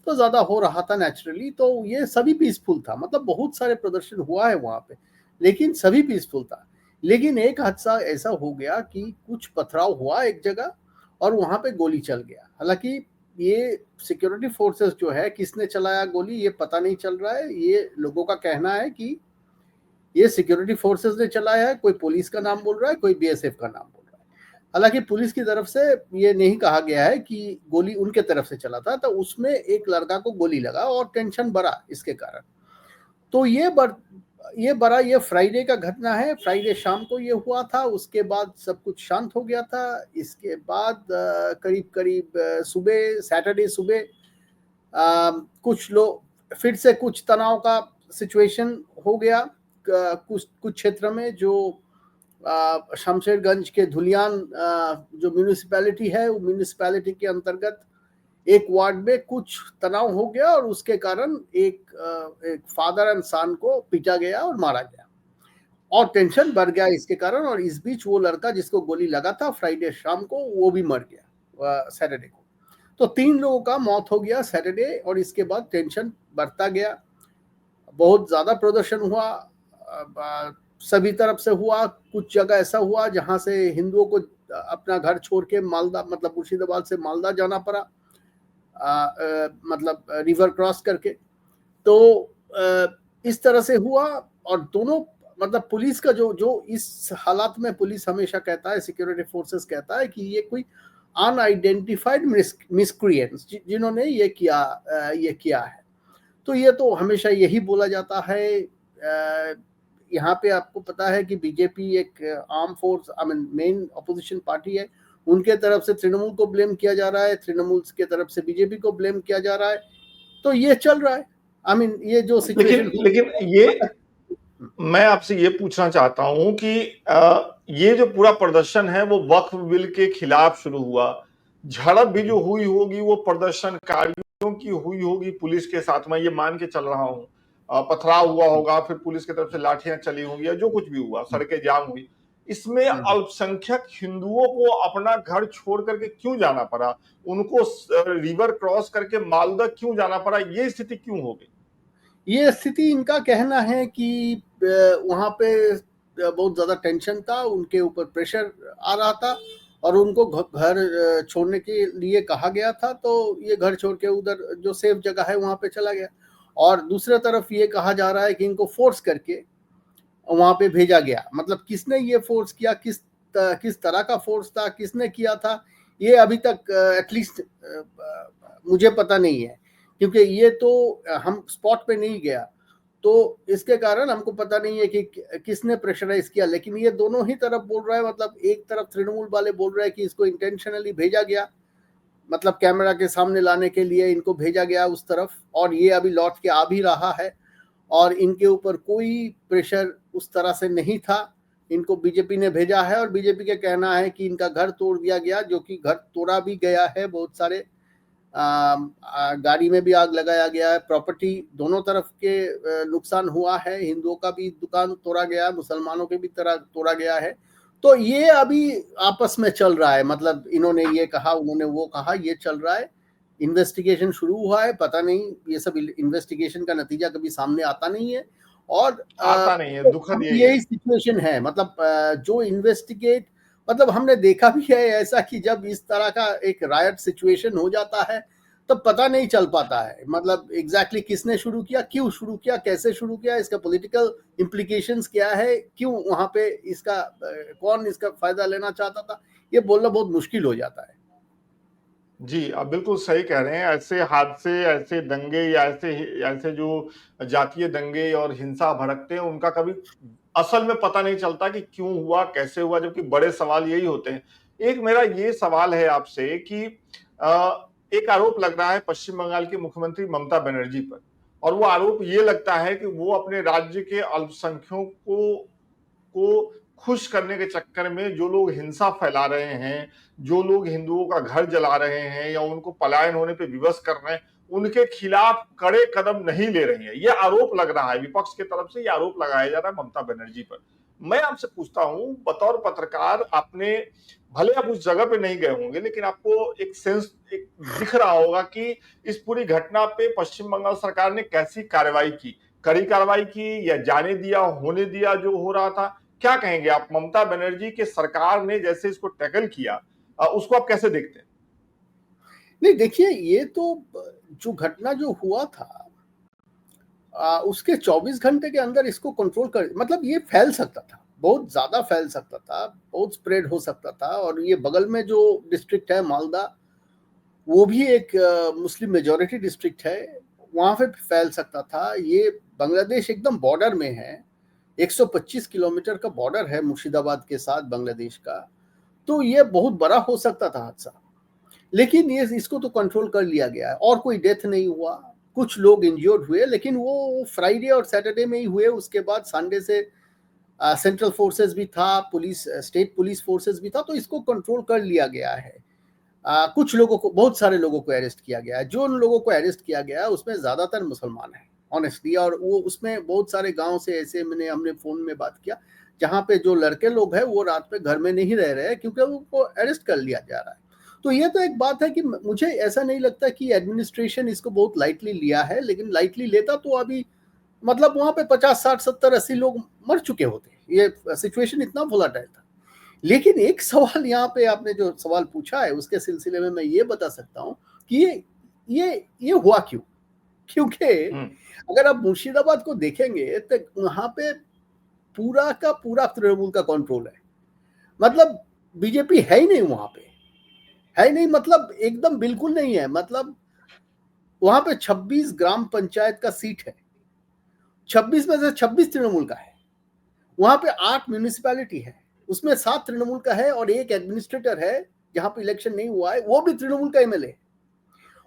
तो ज्यादा हो रहा था नेचुरली। तो ये सभी पीसफुल था, मतलब बहुत सारे प्रदर्शन हुआ है वहाँ पे, लेकिन सभी पीसफुल था। लेकिन एक हादसा ऐसा हो गया कि कुछ पथराव हुआ एक जगह और वहाँ पे गोली चल गया। हालांकि ये सिक्योरिटी फोर्सेस जो है, किसने चलाया गोली ये पता नहीं चल रहा है। ये लोगों का कहना है कि ये सिक्योरिटी फोर्सेस ने चलाया है, कोई पुलिस का नाम बोल रहा है, कोई बीएसएफ का नाम बोल रहा है। हालांकि पुलिस की तरफ से ये नहीं कहा गया है कि गोली उनके तरफ से चला था। तो उसमें एक लड़का को गोली लगा और टेंशन बढ़ा इसके कारण। तो ये ये फ्राइडे का घटना है। फ्राइडे शाम को ये हुआ था, उसके बाद सब कुछ शांत हो गया था। इसके बाद करीब करीब सुबह, सैटरडे सुबह कुछ लोग फिर से कुछ तनाव का सिचुएशन हो गया कुछ क्षेत्र में। जो शमशेरगंज के धुलियान जो म्यूनिसिपैलिटी है, वो म्यूनिसिपैलिटी के अंतर्गत एक वार्ड में कुछ तनाव हो गया और उसके कारण एक फादर एंड सन को पीटा गया और मारा गया और टेंशन बढ़ गया इसके कारण। और इस बीच वो लड़का जिसको गोली लगा था फ्राइडे शाम को, वो भी मर गया सैटरडे को। तो 3 लोगों का मौत हो गया सैटरडे और इसके बाद टेंशन बढ़ता गया। बहुत ज्यादा प्रदर्शन हुआ, सभी तरफ से हुआ। कुछ जगह ऐसा हुआ जहां से हिंदुओं को अपना घर छोड़ के मालदा, मतलब मुर्शिदाबाद से मालदा जाना पड़ा, मतलब रिवर क्रॉस करके। तो इस तरह से हुआ। और दोनों, मतलब पुलिस का जो इस हालात में पुलिस हमेशा कहता है, सिक्योरिटी फोर्सेस कहता है कि ये कोई अनआइडेंटिफाइड मिसक्रिएंट्स जिन्होंने ये किया है। तो ये तो हमेशा यही बोला जाता है। यहाँ पे आपको पता है कि बीजेपी एक arm force, I mean main opposition party है। उनके तरफ से तृणमूल को ब्लेम किया जा रहा है, तृणमूल के तरफ से बीजेपी को ब्लेम किया जा रहा है। तो ये चल रहा है। आई मीन ये जो सिचुएशन, लेकिन ये मैं आपसे ये पूछना चाहता हूं कि ये जो पूरा प्रदर्शन है वो वक्फ बिल के खिलाफ शुरू हुआ। झड़प भी जो हुई होगी वो प्रदर्शनकारियों की हुई होगी पुलिस के साथ, मैं ये मान के चल रहा हूं। पथराव हुआ होगा, फिर पुलिस की तरफ से लाठियां चली होंगी या जो कुछ भी हुआ, सड़कें जाम हुई। इसमें अल्पसंख्यक हिंदुओं को अपना घर छोड़ करके क्यों जाना पड़ा? उनको रिवर क्रॉस करके मालदा क्यों जाना पड़ा? ये स्थिति क्यों हो गई? ये स्थिति, इनका कहना है कि वहां पे बहुत ज्यादा टेंशन था, उनके ऊपर प्रेशर आ रहा था और उनको घर छोड़ने के लिए कहा गया था। तो ये घर छोड़ के उधर जो सेफ जगह है वहां पे चला गया। और दूसरी तरफ ये कहा जा रहा है कि इनको फोर्स करके वहां पे भेजा गया। मतलब किसने ये फोर्स किया, किस तरह का फोर्स था, किसने किया था, ये अभी तक एटलीस्ट मुझे पता नहीं है, क्योंकि ये तो हम स्पॉट पे नहीं गया, तो इसके कारण हमको पता नहीं है कि किसने प्रेशराइज किया। लेकिन ये दोनों ही तरफ बोल रहा है। मतलब एक तरफ तृणमूल वाले बोल रहे हैं कि इसको इंटेंशनली भेजा गया, मतलब कैमरा के सामने लाने के लिए इनको भेजा गया उस तरफ, और ये अभी लौट के आ भी रहा है और इनके ऊपर कोई प्रेशर उस तरह से नहीं था। इनको बीजेपी ने भेजा है और बीजेपी का कहना है कि इनका घर तोड़ दिया गया, जो कि घर तोड़ा भी गया है। बहुत सारे गाड़ी में भी आग लगाया गया है, प्रॉपर्टी दोनों तरफ के नुकसान हुआ है। हिंदुओं का भी दुकान तोड़ा गया, मुसलमानों के भी तरह तोड़ा गया है। तो ये अभी आपस में चल रहा है, मतलब इन्होंने ये कहा, उन्होंने वो कहा, ये चल रहा है। इन्वेस्टिगेशन शुरू हुआ है, पता नहीं, ये सब इन्वेस्टिगेशन का नतीजा कभी सामने आता नहीं है और आता नहीं है। दुखद यही सिचुएशन है। मतलब जो इन्वेस्टिगेट, मतलब हमने देखा भी है ऐसा कि जब इस तरह का एक रायट सिचुएशन हो जाता है तो पता नहीं चल पाता है, मतलब एग्जैक्टली किसने शुरू किया, क्यों शुरू किया, कैसे शुरू किया, इसका पॉलिटिकल इम्प्लीकेशंस क्या है, क्यों वहां पे इसका कौन इसका फायदा लेना चाहता था, ये बोलना बहुत मुश्किल हो जाता है। जी, आप बिल्कुल सही कह रहे हैं। ऐसे हादसे, ऐसे दंगे या ऐसे जो जातीय दंगे और हिंसा भड़कते हैं, उनका कभी असल में पता नहीं चलता कि क्यों हुआ, कैसे हुआ, जबकि बड़े सवाल यही होते हैं। एक मेरा ये सवाल है आपसे कि एक आरोप लग रहा है पश्चिम बंगाल की मुख्यमंत्री ममता बनर्जी पर, और वो आरोप ये लगता है कि वो अपने राज्य के अल्पसंख्यकों को खुश करने के चक्कर में जो लोग हिंसा फैला रहे हैं, जो लोग हिंदुओं का घर जला रहे हैं या उनको पलायन होने पे विवश कर रहे हैं, उनके खिलाफ कड़े कदम नहीं ले रही है। यह आरोप लग रहा है, विपक्ष की तरफ से यह आरोप लगाया जा रहा है ममता बनर्जी पर। मैं आपसे पूछता हूं, बतौर पत्रकार, आपने, भले आप उस जगह पे नहीं गए होंगे, लेकिन आपको एक सेंस दिख रहा होगा कि इस पूरी घटना पे पश्चिम बंगाल सरकार ने कैसी कार्रवाई की, कड़ी कार्रवाई की या जाने दिया, होने दिया जो हो रहा था? क्या कहेंगे आप, ममता बनर्जी के सरकार ने जैसे इसको टैकल किया, उसको आप कैसे देखते हैं? नहीं, देखिए, ये तो जो घटना जो हुआ था उसके 24 घंटे के अंदर इसको कंट्रोल कर, मतलब ये फैल सकता था, बहुत ज्यादा फैल सकता था, बहुत स्प्रेड हो सकता था। और ये बगल में जो डिस्ट्रिक्ट है मालदा, वो भी एक मुस्लिम मेजॉरिटी डिस्ट्रिक्ट है, वहां पे फैल सकता था। ये बांग्लादेश एकदम बॉर्डर में है 125 किलोमीटर का बॉर्डर है मुर्शिदाबाद के साथ बांग्लादेश का, तो ये बहुत बड़ा हो सकता था हादसा, लेकिन ये इसको तो कंट्रोल कर लिया गया है और कोई डेथ नहीं हुआ। कुछ लोग इंजर्ड हुए, लेकिन वो फ्राइडे और सैटरडे में ही हुए। उसके बाद संडे से सेंट्रल फोर्सेस भी था, पुलिस, स्टेट पुलिस फोर्सेस भी था, तो इसको कंट्रोल कर लिया गया है। कुछ लोगों को, बहुत सारे लोगों को अरेस्ट किया गया है। जो उन लोगों को अरेस्ट किया गया है उसमें ज्यादातर मुसलमान हैं ऑनेस्टली, और वो उसमें बहुत सारे गांव से ऐसे हमने फोन में बात किया जहां पे जो लड़के लोग हैं वो रात में घर में नहीं रह रहे हैं क्योंकि उनको अरेस्ट कर लिया जा रहा है। तो ये तो एक बात है कि मुझे ऐसा नहीं लगता कि एडमिनिस्ट्रेशन इसको बहुत लाइटली लिया है, लेकिन लाइटली लेता तो अभी मतलब वहां पे 50, 60, 70, 80 लोग मर चुके होते। ये सिचुएशन इतना वोलाटाइल था। लेकिन एक सवाल यहाँ पे आपने जो सवाल पूछा है उसके सिलसिले में मैं ये बता सकता हूँ कि ये हुआ क्यों। क्योंकि अगर आप मुर्शिदाबाद को देखेंगे तो वहां पे पूरा का पूरा तृणमूल का कंट्रोल है। मतलब बीजेपी है ही नहीं वहां पे, है नहीं, मतलब एकदम बिल्कुल नहीं है। मतलब वहां पे 26 ग्राम पंचायत का सीट है, 26 में से 26 तृणमूल का है। वहां पे 8 म्यूनिसिपैलिटी है, उसमें 7 तृणमूल का है और एक एडमिनिस्ट्रेटर है जहां पे इलेक्शन नहीं हुआ है, वो भी तृणमूल का एमएलए।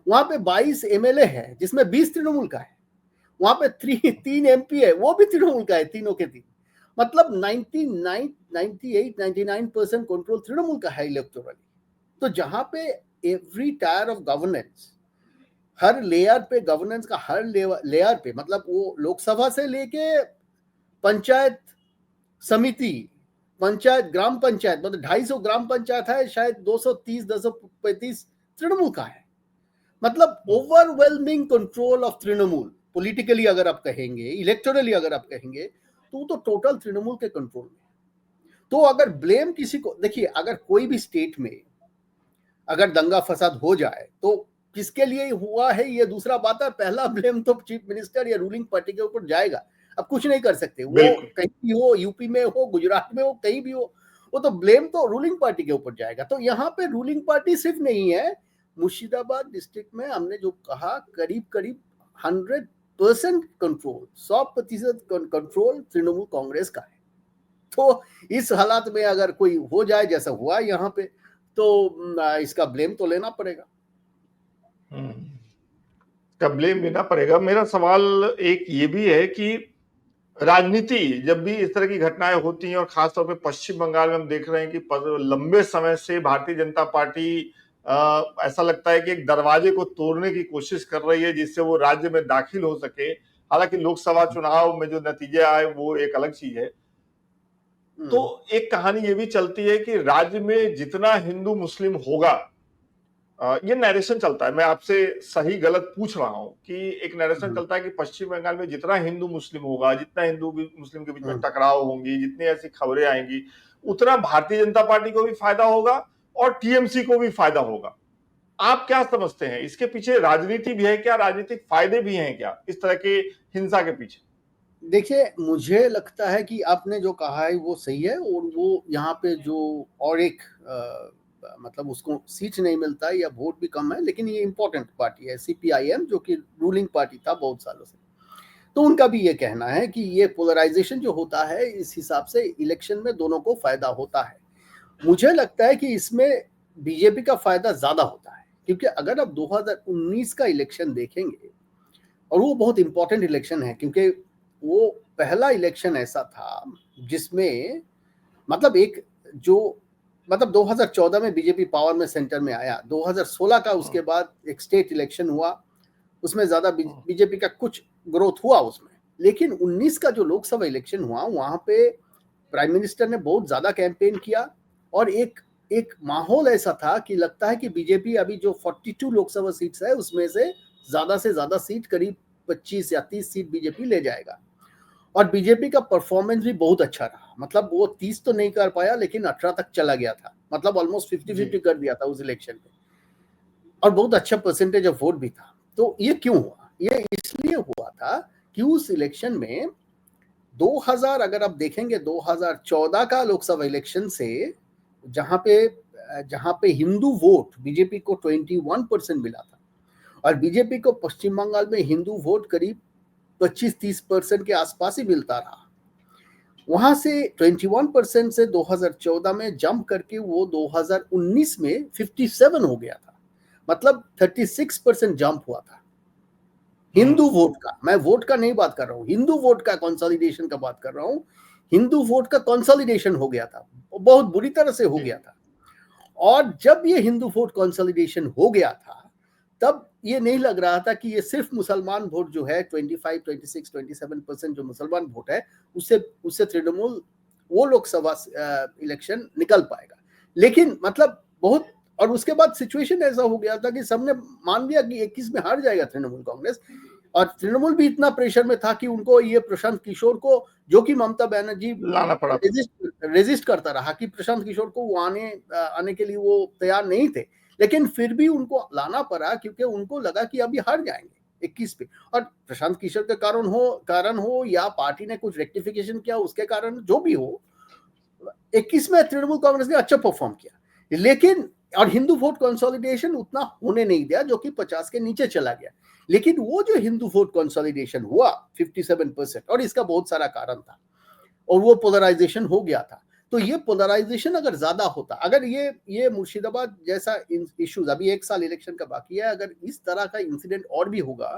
वहां पे 22 एमएलए है जिसमें 20 तृणमूल का है। वहां पे 3 एमपी है, वो भी तृणमूल का है, तीनों के तीन। मतलब 98-99% कंट्रोल तृणमूल का है इलेक्टोरली। तो जहां पे every tyre of governance, her layer पे गवर्नेंस का हर लेयर पे, मतलब वो लोकसभा से लेके पंचायत समिति, पंचायत, ग्राम पंचायत, मतलब 250 ग्राम पंचायत है, शायद 230, 235 तृणमूल का है। मतलब overwhelming control of Trinamool, politically अगर आप कहेंगे, इलेक्टोरली अगर आप कहेंगे, तो टोटल तृणमूल के कंट्रोल में। तो अगर ब्लेम किसी को, देखिए अगर कोई भी स्टेट में अगर दंगा फसाद हो जाए तो किसके लिए हुआ है ये दूसरा बात है। पहला ब्लेम तो चीफ मिनिस्टर या रूलिंग पार्टी के ऊपर जाएगा। अब कुछ नहीं कर सकते, वो कहीं भी हो, यूपी में हो, गुजरात में हो, कहीं भी हो, वो तो ब्लेम तो रूलिंग पार्टी के ऊपर जाएगा। तो यहाँ पे रूलिंग पार्टी सिर्फ नहीं है, मुर्शिदाबाद डिस्ट्रिक्ट में हमने जो कहा करीब करीब 100% कंट्रोल, 100% कंट्रोल तृणमूल कांग्रेस का है। तो इस हालात में अगर कोई हो जाए जैसा हुआ यहाँ पे, तो इसका ब्लेम तो लेना पड़ेगा। का ब्लेम लेना पड़ेगा। मेरा सवाल एक ये भी है कि राजनीति जब भी इस तरह की घटनाएं होती हैं, और खासतौर पे पश्चिम बंगाल में हम देख रहे हैं कि लंबे समय से भारतीय जनता पार्टी ऐसा लगता है कि एक दरवाजे को तोड़ने की कोशिश कर रही है जिससे वो राज्य में दाखिल हो सके। हालांकि लोकसभा चुनाव में जो नतीजे आए वो एक अलग चीज है। तो एक कहानी ये भी चलती है कि राज्य में जितना हिंदू मुस्लिम होगा, ये नैरेशन चलता है, मैं आपसे सही गलत पूछ रहा हूं, कि एक नैरेशन चलता है कि पश्चिम बंगाल में जितना हिंदू मुस्लिम होगा, जितना हिंदू मुस्लिम के बीच में टकराव होंगी, जितनी ऐसी खबरें आएंगी, उतना भारतीय जनता पार्टी को भी फायदा होगा और टीएमसी को भी फायदा होगा। आप क्या समझते हैं, इसके पीछे राजनीति भी है क्या, राजनीतिक फायदे भी हैं क्या इस तरह के हिंसा के पीछे? देखिए, मुझे लगता है कि आपने जो कहा है वो सही है, और वो यहाँ पे जो और एक मतलब उसको सीट नहीं मिलता है या वोट भी कम है, लेकिन ये इंपॉर्टेंट पार्टी है सीपीआईएम, जो कि रूलिंग पार्टी था बहुत सालों से। तो उनका भी ये कहना है कि ये पोलराइजेशन जो होता है, इस हिसाब से इलेक्शन में दोनों को फायदा होता है। मुझे लगता है कि इसमें बीजेपी का फायदा ज्यादा होता है, क्योंकि अगर आप 2019 का इलेक्शन देखेंगे, और वो बहुत इंपॉर्टेंट इलेक्शन है क्योंकि वो पहला इलेक्शन ऐसा था जिसमें मतलब एक जो मतलब 2014 में बीजेपी पावर में सेंटर में आया, 2016 का उसके बाद एक स्टेट इलेक्शन हुआ, उसमें ज्यादा बीजेपी का कुछ ग्रोथ हुआ उसमें। लेकिन 19 का जो लोकसभा इलेक्शन हुआ, वहां पे प्राइम मिनिस्टर ने बहुत ज्यादा कैंपेन किया, और एक माहौल ऐसा था कि लगता है कि बीजेपी अभी जो 42 लोकसभा सीट्स है उसमें से ज्यादा सीट, करीब 25 या 30 सीट बीजेपी ले जाएगा। और बीजेपी का परफॉर्मेंस भी बहुत अच्छा रहा, मतलब वो 30 तो नहीं कर पाया, लेकिन 18 तक चला गया था, मतलब ऑलमोस्ट 50-50 कर दिया था उस इलेक्शन में, और बहुत अच्छा परसेंटेज ऑफ वोट भी था। तो ये क्यों हुआ? ये इसलिए हुआ था कि उस इलेक्शन में 2000, अगर आप देखेंगे 2014 का लोकसभा इलेक्शन से, जहां पे हिंदू वोट बीजेपी को 21% मिला था, और बीजेपी को पश्चिम बंगाल में हिंदू वोट करीब 25-30% के आसपास ही मिलता रहा। वहां से 21% से 2014 में जंप करके वो 2019 में 57 हो गया था, मतलब 36% जंप हुआ था हिंदू वोट का। मैं वोट का नहीं बात कर रहा हूँ, हिंदू वोट का कंसोलिडेशन का बात कर रहा हूँ। हिंदू वोट का कंसोलिडेशन हो गया था, बहुत बुरी तरह से हो गया था। और जब ये हिंदू वोट कंसोलिडेशन हो गया था, तब ये नहीं लग रहा था कि ये सिर्फ मुसलमान वोट जो है 25, 26, 27% जो मुसलमान वोट है उससे तृणमूल वो लोकसभा इलेक्शन निकल पाएगा। लेकिन मतलब बहुत, और उसके बाद सिचुएशन ऐसा हो गया था कि सबने मान लिया कि 21 में हार जाएगा तृणमूल कांग्रेस, और तृणमूल भी इतना प्रेशर में था कि उनको ये प्रशांत किशोर को, जो कि ममता बनर्जी लाना पड़ा, रेजिस्ट करता रहा कि प्रशांत किशोर को वो आने के लिए वो तैयार नहीं थे, लेकिन फिर भी उनको लाना पड़ा क्योंकि उनको लगा कि अभी हार जाएंगे 21 पे। और प्रशांत किशोर के कारण हो या पार्टी ने कुछ रेक्टिफिकेशन किया उसके कारण, जो भी हो, 21 में तृणमूल कांग्रेस ने अच्छा परफॉर्म किया। लेकिन और हिंदू वोट कंसोलिडेशन उतना होने नहीं दिया, जो कि 50 के नीचे चला गया। लेकिन वो जो हिंदू वोट कंसोलिडेशन हुआ 57%, और इसका बहुत सारा कारण था, और वो पोलराइजेशन हो गया था। तो ये पोलराइजेशन अगर ज्यादा होता, अगर ये मुर्शिदाबाद जैसा इश्यूज, अभी 1 साल इलेक्शन का बाकी है, अगर इस तरह का इंसिडेंट और भी होगा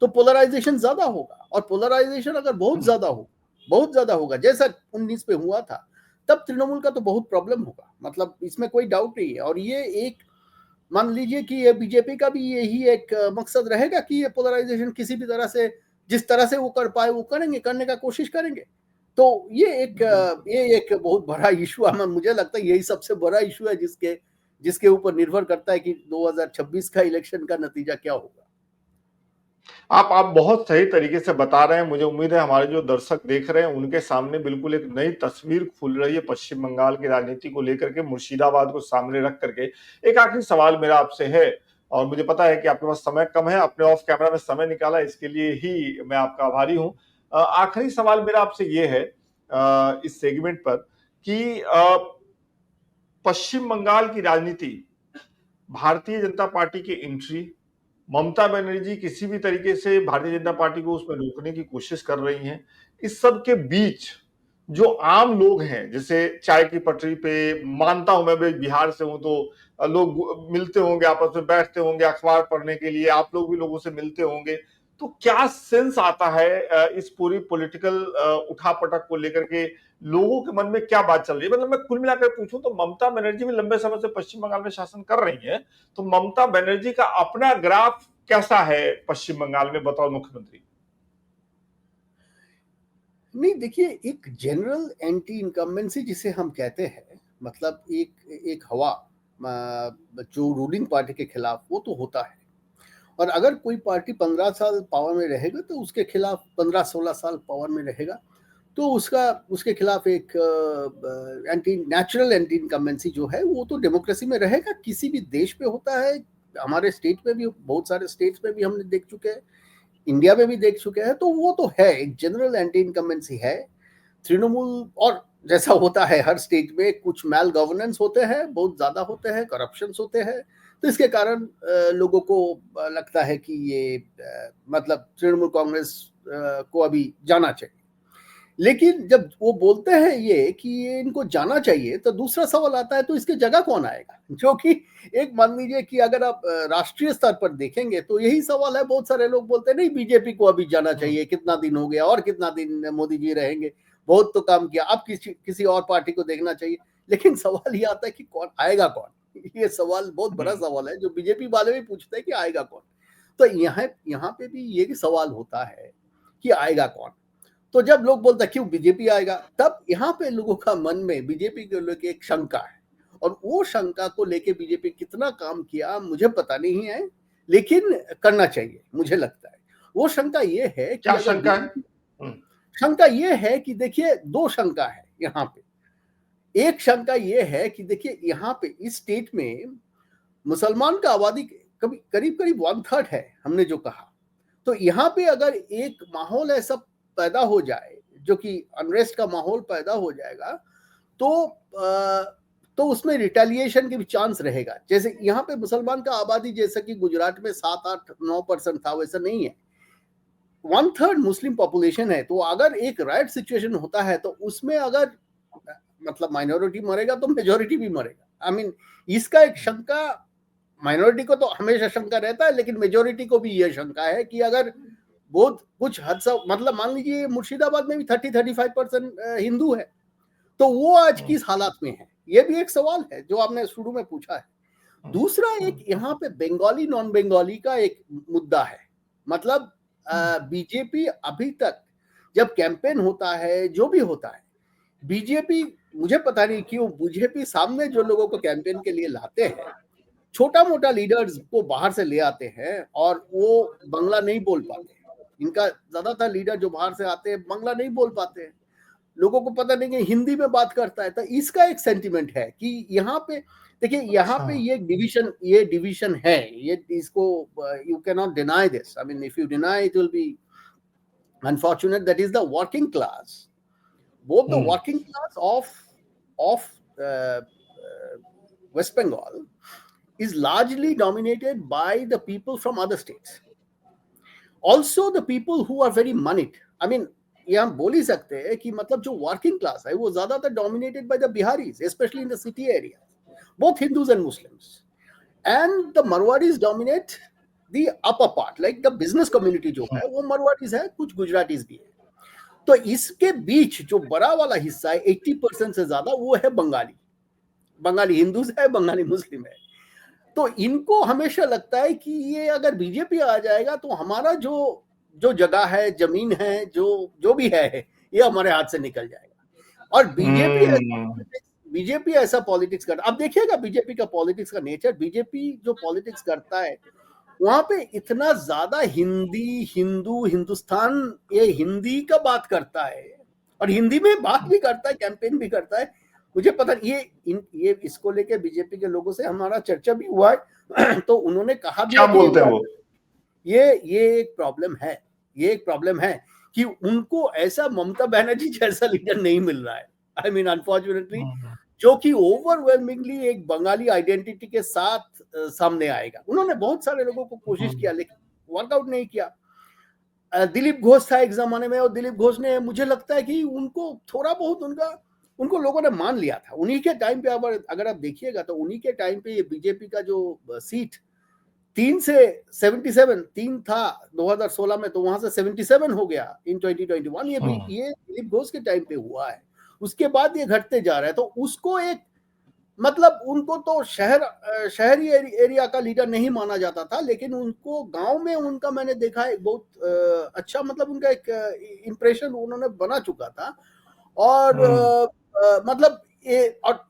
तो पोलराइजेशन ज्यादा होगा। और पोलराइजेशन अगर बहुत ज्यादा होगा जैसा 19 पे हुआ था, तब तृणमूल का तो बहुत प्रॉब्लम होगा, मतलब इसमें कोई डाउट नहीं है। और ये एक, मान लीजिए कि ये बीजेपी का भी यही एक मकसद रहेगा कि ये पोलराइजेशन किसी भी तरह से, जिस तरह से वो कर पाए वो करेंगे, करने का कोशिश करेंगे। तो ये एक बहुत बड़ा इशू है, मुझे लगता है यही सबसे बड़ा इशू है जिसके ऊपर निर्भर करता है कि 2026 का इलेक्शन का नतीजा क्या होगा। आप बहुत सही तरीके से बता रहे हैं। मुझे उम्मीद है हमारे जो दर्शक देख रहे हैं उनके सामने बिल्कुल एक नई तस्वीर खुल रही है पश्चिम बंगाल की राजनीति को लेकर के, मुर्शिदाबाद को सामने रख करके। एक आखिरी सवाल मेरा आपसे है, और मुझे पता है कि आपके पास समय कम है, आपने ऑफ कैमरा में समय निकाला, इसके लिए ही मैं आपका आभारी हूं। आखिरी सवाल मेरा आपसे ये है इस सेगमेंट पर कि पश्चिम बंगाल की राजनीति, भारतीय जनता पार्टी की एंट्री, ममता बनर्जी किसी भी तरीके से भारतीय जनता पार्टी को उसमें रोकने की कोशिश कर रही हैं, इस सब के बीच जो आम लोग हैं, जैसे चाय की पटरी पे, मानता हूं मैं भी बिहार से हूं तो लोग मिलते होंगे, आपस में बैठते होंगे अखबार पढ़ने के लिए, आप लोग भी लोगों से मिलते होंगे, तो क्या सेंस आता है इस पूरी पॉलिटिकल उठापटक को लेकर के, लोगों के मन में क्या बात चल रही है? मतलब मैं कुल मिलाकर पूछूं तो ममता बनर्जी भी लंबे समय से पश्चिम बंगाल में शासन कर रही है, तो ममता बनर्जी का अपना ग्राफ कैसा है पश्चिम बंगाल में बतौर मुख्यमंत्री? नहीं, देखिए, एक जनरल एंटी इनकम्बेंसी जिसे हम कहते हैं, मतलब एक हवा जो रूलिंग पार्टी के खिलाफ, वो तो होता है। और अगर कोई पार्टी 15 साल पावर में रहेगा तो उसके खिलाफ 15-16 साल पावर में रहेगा, तो उसके खिलाफ एक नेचुरल एंटी इनकम्बेंसी जो है वो तो डेमोक्रेसी में रहेगा, किसी भी देश पे होता है। हमारे स्टेट में भी, बहुत सारे स्टेट्स में भी हमने देख चुके हैं, इंडिया में भी देख चुके हैं। तो वो तो है, एक जनरल एंटी इनकम्बेंसी है। तृणमूल, और जैसा होता है हर स्टेट में, कुछ मैल गवर्नेंस होते हैं, बहुत ज्यादा होते हैं, करप्शन होते हैं, तो इसके कारण लोगों को लगता है कि ये मतलब तृणमूल कांग्रेस को अभी जाना चाहिए। लेकिन जब वो बोलते हैं ये कि ये इनको जाना चाहिए, तो दूसरा सवाल आता है, तो इसके जगह कौन आएगा? जो कि एक, मान लीजिए कि अगर आप राष्ट्रीय स्तर पर देखेंगे तो यही सवाल है। बहुत सारे लोग बोलते हैं नहीं, बीजेपी को अभी जाना चाहिए, कितना दिन हो गया और कितना दिन मोदी जी रहेंगे, बहुत तो काम किया, अब किसी और पार्टी को देखना चाहिए। लेकिन सवाल ये आता है कि कौन आएगा, कौन? ये सवाल बहुत बड़ा सवाल है, जो बीजेपी वाले भी पूछते हैं कि आएगा कौन। तो यहाँ पे भी ये सवाल होता है कि आएगा कौन। तो जब लोग बोलते हैं क्यों बीजेपी आएगा, तब यहाँ पे लोगों का मन में बीजेपी को लेके एक शंका है, और वो शंका को लेके बीजेपी कितना काम किया मुझे पता नहीं है, लेकिन करना चाहिए मुझे लगता है। वो शंका ये है कि, क्या शंका है? शंका ये है कि देखिए, दो शंका है यहाँ पे। एक शंका ये है कि देखिए, यहाँ पे इस स्टेट में मुसलमान का आबादी करीब 1/3 है, हमने जो कहा। तो यहाँ पे अगर एक माहौल ऐसा पैदा हो जाए, जो कि अनरेस्ट का माहौल पैदा हो जाएगा, तो उसमें रिटेलिएशन की भी चांस रहेगा। जैसे यहाँ पे मुसलमान का आबादी, जैसे कि गुजरात में 7, 8, 9% था, वैसा नहीं है। 1/3 मुस्लिम पॉपुलेशन है, तो अगर एक राइट सिचुएशन होता है तो उसमें अगर मतलब माइनॉरिटी मरेगा तो मेजॉरिटी भी मरेगा। आई मीन इसका एक शंका, माइनॉरिटी को तो हमेशा शंका रहता है, लेकिन मेजॉरिटी को भी यह शंका है कि अगर बहुत कुछ हद से मतलब मान लीजिए मुर्शिदाबाद में भी 30-35% हिंदू है, तो वो आज किस हालात में है, ये भी एक सवाल है जो आपने शुरू में पूछा है। दूसरा एक यहाँ पे बंगाली नॉन बंगाली का एक मुद्दा है। मतलब बीजेपी अभी तक जब कैंपेन होता है, जो भी होता है, बीजेपी मुझे पता नहीं क्यों बीजेपी सामने जो लोगों को कैंपेन के लिए लाते हैं, छोटा मोटा लीडर्स को बाहर से ले आते हैं और वो बंगला नहीं बोल पाते। इनका ज्यादातर लीडर जो बाहर से आते हैं बंगला नहीं बोल पाते हैं, लोगों को पता नहीं कि हिंदी में बात करता है। तो इसका एक सेंटिमेंट है कि यहाँ पे देखिए, यहाँ पे ये डिवीजन है, ये इसको you can not deny this. I mean if you deny it will be unfortunate. That is the working class, both the working class of West Bengal is largely dominated by the people from other states. Also the people who are very moneyed. I mean ये हम बोल ही सकते हैं कि मतलब जो working class है वो ज्यादातर dominated by the Bihari's, specially in the city area, both Hindus and Muslims, and the Marwadis dominate the upper part, like the business community जो है वो Marwadis है, कुछ गुजरातीज भी है। तो इसके बीच जो बड़ा वाला हिस्सा है 80% से ज्यादा वो है बंगाली हिंदूज है, बंगाली मुस्लिम है। तो इनको हमेशा लगता है कि ये अगर बीजेपी आ जाएगा तो हमारा जो जगह है, जमीन है, जो भी है, ये हमारे हाथ से निकल जाएगा। और बीजेपी ऐसा पॉलिटिक्स करता, अब देखिएगा बीजेपी का पॉलिटिक्स का नेचर। बीजेपी जो पॉलिटिक्स करता है वहां पे इतना ज्यादा हिंदुस्तान, ये हिंदी का बात करता है और हिंदी में बात भी करता है, कैंपेन भी करता है। मुझे पता ये इसको लेके बीजेपी के लोगों से हमारा चर्चा भी हुआ है तो उन्होंने कहा भी, क्या बोलते हैं वो, ये एक प्रॉब्लम है कि उनको ऐसा ममता बनर्जी जैसा लीडर नहीं मिल रहा है। आई मीन अनफॉर्चुनेटली, जो कि ओवरवेलमिंगली एक बंगाली आइडेंटिटी के साथ सामने आएगा। उन्होंने बहुत सारे लोगों को कोशिश किया लेकिन वर्कआउट नहीं किया। दिलीप घोष था एक जमाने में, और दिलीप घोष ने, मुझे लगता है कि उनको थोड़ा बहुत उनको लोगों ने मान लिया था। उन्हीं के टाइम पे अगर आप देखिएगा तो उन्हीं के टाइम पे ये बीजेपी का जो सीट 3 से 77 3 था 2016 में, तो वहां से 77 हो गया इन 2021। ये दिलीप घोष के टाइम पे हुआ है। उसके बाद ये घटते जा रहा है। तो उसको एक मतलब उनको तो शहरी एरिया का लीडर नहीं माना जाता था, लेकिन उनको गांव में उनका मैंने देखा है बहुत अच्छा, मतलब उनका एक इम्प्रेशन उन्होंने बना चुका था। और मतलब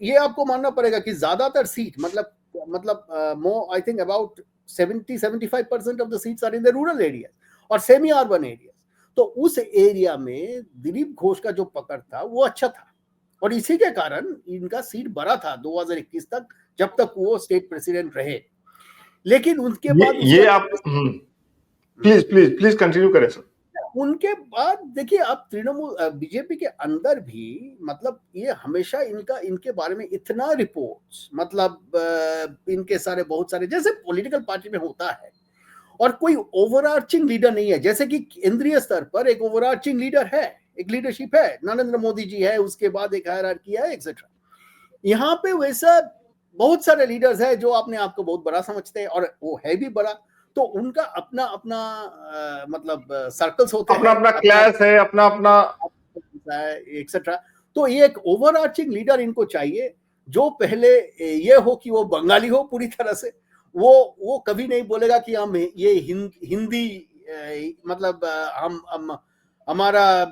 ये आपको मानना पड़ेगा कि ज्यादातर सीट मतलब more I think about 70-75% of the seats are in the rural area और सेमी अर्बन एरिया। तो उस एरिया में दिलीप घोष का जो पकड़ था वो अच्छा था, और इसी के कारण इनका सीट बड़ा था 2021 तक, जब तक वो स्टेट प्रेसिडेंट रहे। लेकिन उनके बाद ये आप प्लीज कंटिन्यू करें सर। उनके बाद देखिए आप तृणमूल बीजेपी के अंदर भी मतलब ये हमेशा इनके बारे में इतना रिपोर्ट्स, मतलब इनके सारे बहुत सारे, जैसे पॉलिटिकल पार्टी में होता है, और कोई ओवरआर्चिंग लीडर नहीं है। जैसे कि केंद्रीय स्तर पर एक ओवरआर्चिंग लीडर है, एक लीडरशिप है, नरेंद्र मोदी जी है, उसके बाद एक हायरार्की है एक्सेट्रा। यहाँ पे वैसा बहुत सारे लीडर्स है जो अपने आप को बहुत बड़ा समझते हैं, और वो है भी बड़ा, तो उनका अपना अपना मतलब सर्कल्स होते हैं, अपना क्लास है, अपना एक्सेट्रा। तो ये एक ओवरआर्चिंग लीडर इनको चाहिए जो पहले ये हो कि वो बंगाली हो पूरी तरह से। वो कभी नहीं बोलेगा कि हम ये हिंदी मतलब हम हमारा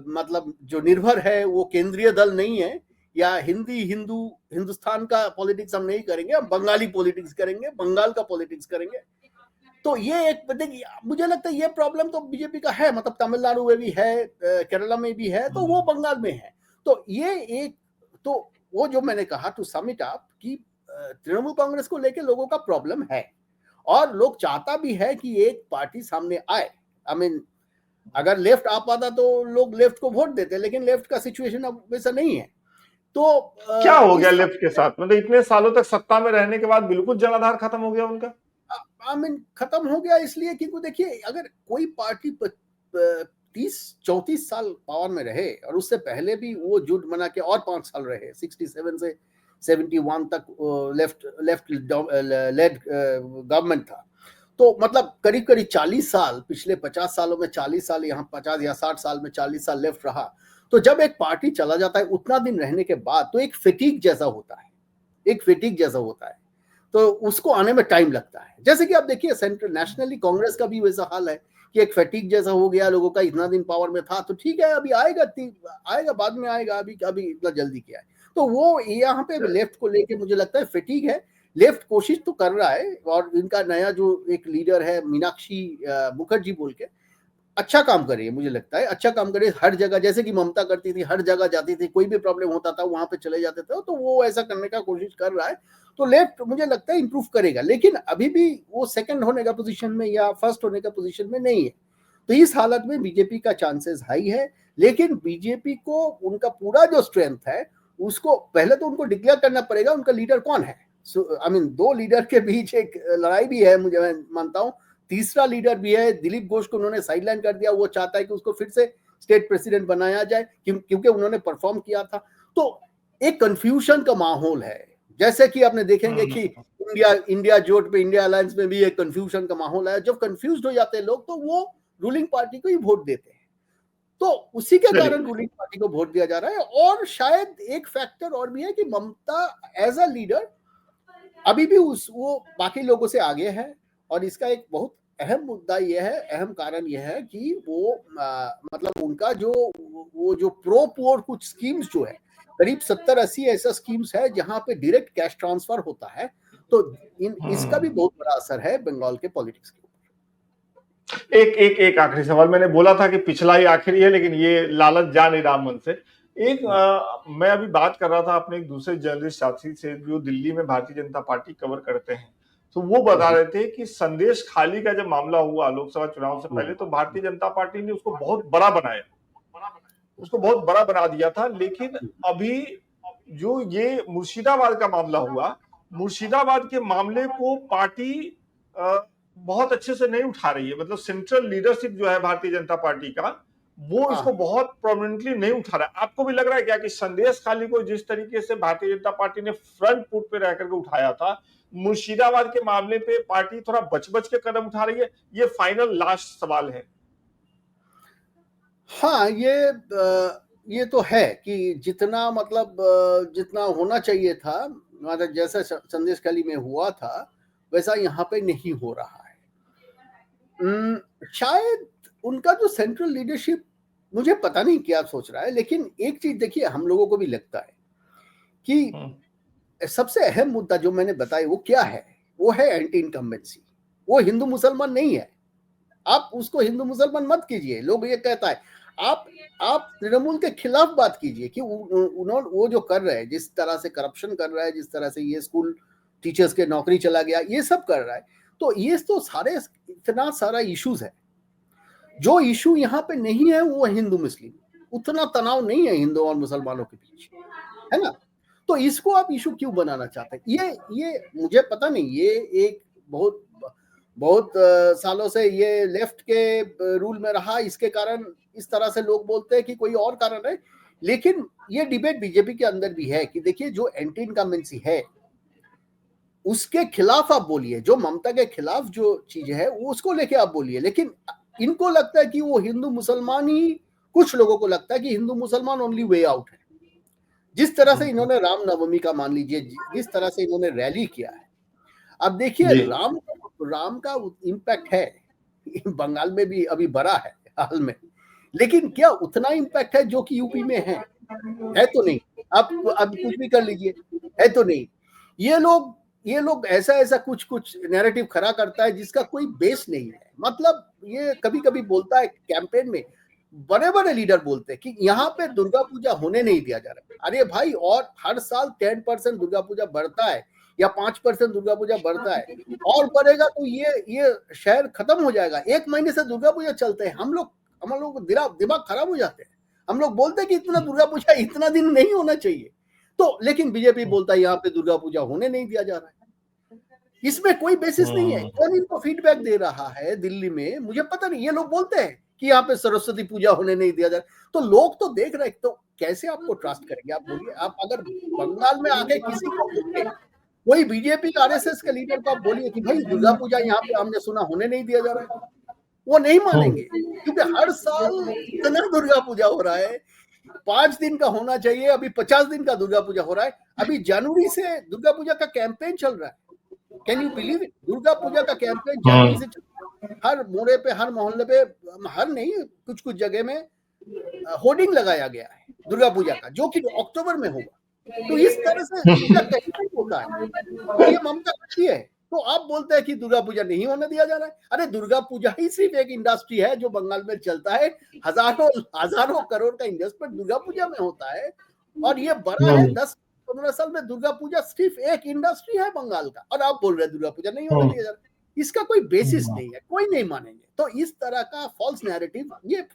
मतलब जो निर्भर है वो केंद्रीय दल नहीं है, या हिंदुस्तान का पॉलिटिक्स हम नहीं करेंगे, हम बंगाली पॉलिटिक्स करेंगे, बंगाल का पॉलिटिक्स करेंगे। तो ये एक मुझे लगता है ये प्रॉब्लम तो बीजेपी का है, मतलब तमिलनाडु में भी है, केरला में भी है, तो वो बंगाल में है। तो ये एक, तो वो जो मैंने कहा टू सम इट अप कि तृणमूल कांग्रेस को लेके लोगों का प्रॉब्लम है, और लोग चाहता भी है कि एक पार्टी सामने आए। आई मीन अगर लेफ्ट आ पाता तो लोग लेफ्ट को वोट देते, लेकिन लेफ्ट का सिचुएशन अब वैसा नहीं है। तो क्या हो गया लेफ्ट के साथ? मतलब इतने सालों तक सत्ता में रहने के बाद बिल्कुल जनाधार खत्म हो गया उनका। आई मीन खत्म हो गया इसलिए क्योंकि देखिए अगर कोई पार्टी 30-34 साल पावर में रहे और उससे पहले भी वो जुट बना के और 5 साल रहे, 67 से 71 तक लेफ्ट लेड गवर्नमेंट था। तो मतलब करीब करीब 40 साल, पिछले 50 सालों में 40 साल, यहाँ 50 या 60 साल में 40 साल लेफ्ट रहा। तो जब एक पार्टी चला जाता है उतना दिन रहने के बाद तो एक फेटीक जैसा होता है, एक फेटीक जैसा होता है, तो उसको आने में टाइम लगता है। जैसे कि आप देखिए सेंट्रल नेशनली कांग्रेस का भी वैसा हाल है कि एक फेटीक जैसा हो गया, लोगों का इतना दिन पावर में था तो ठीक है, अभी आएगा बाद में आएगा, अभी इतना जल्दी किया है। तो वो यहाँ पे लेफ्ट को लेके मुझे लगता है फेटीक है। लेफ्ट कोशिश तो कर रहा है और इनका नया जो एक लीडर है मीनाक्षी मुखर्जी बोल के, अच्छा काम कर रही है, मुझे लगता है अच्छा काम कर रही है। हर जगह जैसे कि ममता करती थी, हर जगह जाती थी, कोई भी प्रॉब्लम होता था वहां पे चले जाते थे, तो वो ऐसा करने का कोशिश कर रहा है। तो लेफ्ट मुझे लगता है इंप्रूव करेगा, लेकिन अभी भी वो सेकंड होने का पोजीशन में या फर्स्ट होने का पोजीशन में नहीं है। तो इस हालत में बीजेपी का चांसेस हाई है, लेकिन बीजेपी को उनका पूरा जो स्ट्रेंथ है उसको पहले तो उनको डिक्लेयर करना पड़ेगा, उनका लीडर कौन है। दो लीडर के बीच एक लड़ाई भी है, मुझे मैं मानता हूँ। तीसरा लीडर भी है, दिलीप घोष को उन्होंने साइडलाइन कर दिया, वो चाहता है कि उसको फिर से स्टेट प्रेसिडेंट बनाया जाए क्योंकि उन्होंने परफॉर्म किया था। तो एक कंफ्यूजन का माहौल है, जैसे कि आपने देखेंगे कि इंडिया जोट पे, इंडिया अलायंस में भी एक कंफ्यूजन का माहौल है। जब कंफ्यूज हो जाते हैं लोग तो वो रूलिंग पार्टी को ही वोट देते हैं, तो उसी के कारण रूलिंग पार्टी को वोट दिया जा रहा है। और शायद एक फैक्टर और भी है कि ममता एज अ लीडर अभी भी वो बाकी लोगों से आगे है, और इसका एक बहुत अहम मुद्दा यह है, अहम कारण यह है कि वो मतलब उनका जो प्रो पोर कुछ स्कीम्स जो है, करीब 70-80 ऐसा स्कीम्स है जहां पे डायरेक्ट कैश ट्रांसफर होता है, तो इसका भी बहुत बड़ा असर है बंगाल के पॉलिटिक्स के ऊपर। एक आखिरी सवाल, मैंने बोला था कि पिछला ही आखिरी है, लेकिन ये लालच जा नहीं रहा मन से। मैं अभी बात कर रहा था अपने एक दूसरे जर्नलिस्ट साथी से जो दिल्ली में भारतीय जनता पार्टी कवर करते हैं, तो वो बता रहे थे कि संदेश खाली का जब मामला हुआ लोकसभा चुनाव से पहले, तो भारतीय जनता पार्टी ने उसको बहुत बड़ा बनाया, उसको बहुत बड़ा बना दिया था। लेकिन अभी जो ये मुर्शिदाबाद का मामला हुआ, मुर्शिदाबाद के मामले को पार्टी बहुत अच्छे से नहीं उठा रही है। मतलब सेंट्रल लीडरशिप जो है भारतीय जनता पार्टी का, वो इसको बहुत प्रोमिनेंटली नहीं उठा रहा है। आपको भी लग रहा है क्या कि संदेश खाली को जिस तरीके से भारतीय जनता पार्टी ने फ्रंट फुट पे रह करके उठाया था, मुर्शिदाबाद के मामले पे पार्टी थोड़ा बच के कदम उठा रही है? ये फाइनल लास्ट सवाल है। हाँ, ये तो है कि जितना मतलब जितना होना चाहिए था, मतलब जैसा संदेश खाली में हुआ था वैसा यहाँ पे नहीं हो रहा है। शायद उनका जो सेंट्रल लीडरशिप, मुझे पता नहीं क्या सोच रहा है, लेकिन एक चीज देखिए, हम लोगों को भी लगता है कि सबसे अहम मुद्दा जो मैंने बताया वो क्या है, वो है एंटी इनकम्बेंसी। वो हिंदू मुसलमान नहीं है, आप उसको हिंदू मुसलमान मत कीजिए। लोग ये कहता है आप तृणमूल के खिलाफ बात कीजिए कि उन्होंने वो जो कर रहे हैं, जिस तरह से करप्शन कर रहा है, जिस तरह से ये स्कूल टीचर्स के नौकरी चला गया, ये सब कर रहा है, तो ये तो सारे इतना सारा इश्यूज है। जो इशू यहाँ पे नहीं है वो हिंदू मुस्लिम, उतना तनाव नहीं है हिंदू और मुसलमानों के बीच, है ना। तो इसको आप इशू क्यों बनाना चाहते हैं? ये मुझे पता नहीं, ये एक बहुत सालों से ये लेफ्ट के रूल में रहा, इसके कारण इस तरह से लोग बोलते हैं कि कोई और कारण है। लेकिन ये डिबेट बीजेपी के अंदर भी है कि देखिए, जो एंटी इनकम्बेंसी है उसके खिलाफ आप बोलिए, जो ममता के खिलाफ जो चीज है वो उसको लेके आप बोलिए। लेकिन इनको लगता है कि वो हिंदू मुसलमान ही, कुछ लोगों को लगता है कि हिंदू मुसलमान ओनली वे आउट है। जिस तरह से इन्होंने रामनवमी का, मान लीजिए, जिस तरह से इन्होंने रैली किया है, अब देखिए राम का इम्पैक्ट है बंगाल में भी अभी बड़ा है हाल में, लेकिन क्या उतना इम्पैक्ट है जो कि यूपी में है तो नहीं। आप कुछ भी कर लीजिए, है तो नहीं। ये लोग ऐसा कुछ नैरेटिव खड़ा करता है जिसका कोई बेस नहीं है। मतलब ये कभी कभी बोलता है कैंपेन में, बड़े लीडर बोलते हैं कि यहाँ पे दुर्गा पूजा होने नहीं दिया जा रहा। अरे भाई, और हर साल 10% दुर्गा पूजा बढ़ता है या 5% दुर्गा पूजा बढ़ता है, और बढ़ेगा तो ये शहर खत्म हो जाएगा। 1 महीने से दुर्गा पूजा चलते हैं, हम लोग को दिमाग खराब हो जाते हैं। हम लोग बोलते हैं कि इतना दुर्गा पूजा इतना दिन नहीं होना चाहिए, तो लेकिन बीजेपी बोलता है यहाँ पे दुर्गा पूजा होने नहीं दिया जा रहा है। इसमें कोई बेसिस नहीं है। कौन इनको फीडबैक दे रहा है दिल्ली में, मुझे पता नहीं। ये लोग बोलते हैं कि यहाँ पे सरस्वती पूजा होने नहीं दिया जाए। तो लोग तो देख रहे, तो कैसे आपको ट्रस्ट करेंगे? आप बोलिए, आप अगर बंगाल में आके किसी को बोलिए, कोई बीजेपी आरएसएस के लीडर को आप बोलिए कि भाई दुर्गा पूजा यहाँ पे हमने सुना होने नहीं दिया जा रहा है, वो नहीं मानेंगे, क्योंकि हर साल इतना दुर्गा पूजा हो रहा है, 5 दिन का होना चाहिए, अभी 50 दिन का दुर्गा पूजा हो रहा है। अभी जनवरी से दुर्गा पूजा का कैंपेन चल रहा है, can you believe it? Durga Puja का कैंपेन जनवरी से चल रहा है, हर मोड़े पे, हर मोहल्ले पे, हर नहीं, कुछ कुछ जगह में होर्डिंग लगाया गया है दुर्गा पूजा का, जो कि अक्टूबर में होगा। तो इस तरह से इसका कैंपेन होता है, तो ये ममता करती है। तो आप बोलते हैं कि दुर्गा पूजा नहीं होने दिया जा रहा है। अरे दुर्गा पूजा ही सिर्फ एक इंडस्ट्री है जो बंगाल में चलता है, हजारों करोड़ का इन्वेस्टमेंट दुर्गा पूजा में होता है, और ये बड़ा है। 10-15 साल में दुर्गा पूजा सिर्फ एक इंडस्ट्री है बंगाल का, और आप बोल रहे हैं दुर्गा पूजा नहीं होने दिया जा रहा है। इसका कोई बेसिस नहीं है, कोई नहीं मानेंगे। तो इस तरह का फॉल्स नैरेटिव, ये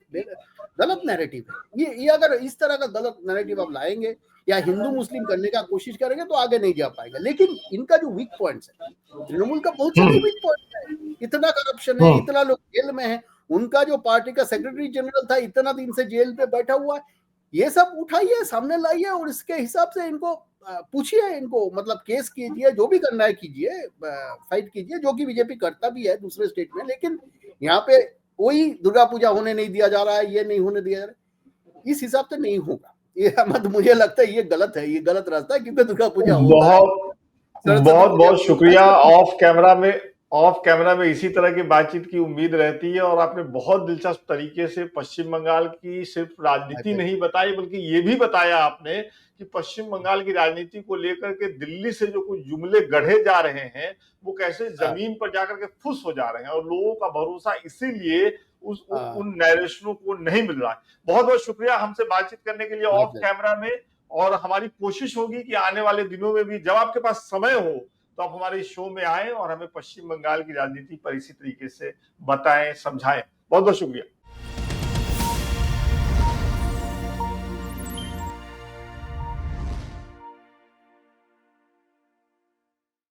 गलत नैरेटिव है। ये अगर इस तरह का गलत नैरेटिव आप लाएंगे या हिंदू मुस्लिम करने का कोशिश करेंगे तो आगे नहीं जा पाएगा। लेकिन इनका जो वीक पॉइंट्स है, तृणमूल का बहुत सारे वीक पॉइंट है, इतना करप्शन है, इतना लोग जेल में है, उनका जो पार्टी का सेक्रेटरी जनरल था इतना दिन से जेल पे बैठा हुआ है, ये सब उठाइए, सामने लाइए, और इसके हिसाब से इनको पूछिए, इनको मतलब केस कीजिए, जो भी करना है कीजिए, फाइट कीजिए, जो कि बीजेपी करता भी है दूसरे स्टेट में। लेकिन यहाँ पे कोई दुर्गा पूजा होने नहीं दिया जा रहा है, ये नहीं होने दिया जा रहा है, इस हिसाब से नहीं होगा ये। मुझे लगता है ये गलत है, ये गलत रास्ता है, क्योंकि दुर्गा पूजा बहुत शुक्रिया। ऑफ कैमरा में इसी तरह की बातचीत की उम्मीद रहती है, और आपने बहुत दिलचस्प तरीके से पश्चिम बंगाल की सिर्फ राजनीति नहीं बताई, बल्कि ये भी बताया आपने कि पश्चिम बंगाल की राजनीति को लेकर के दिल्ली से जो कुछ जुमले गढ़े जा रहे हैं वो कैसे जमीन पर जाकर के फुस हो जा रहे हैं, और लोगों का भरोसा इसीलिए उन नैरेशनों को नहीं मिल रहा है। बहुत बहुत शुक्रिया हमसे बातचीत करने के लिए ऑफ कैमरा में, और हमारी कोशिश होगी कि आने वाले दिनों में भी जब आपके पास समय हो तो आप हमारे शो में आए और हमें पश्चिम बंगाल की राजनीति पर इसी तरीके से बताएं, समझाएं। बहुत बहुत शुक्रिया।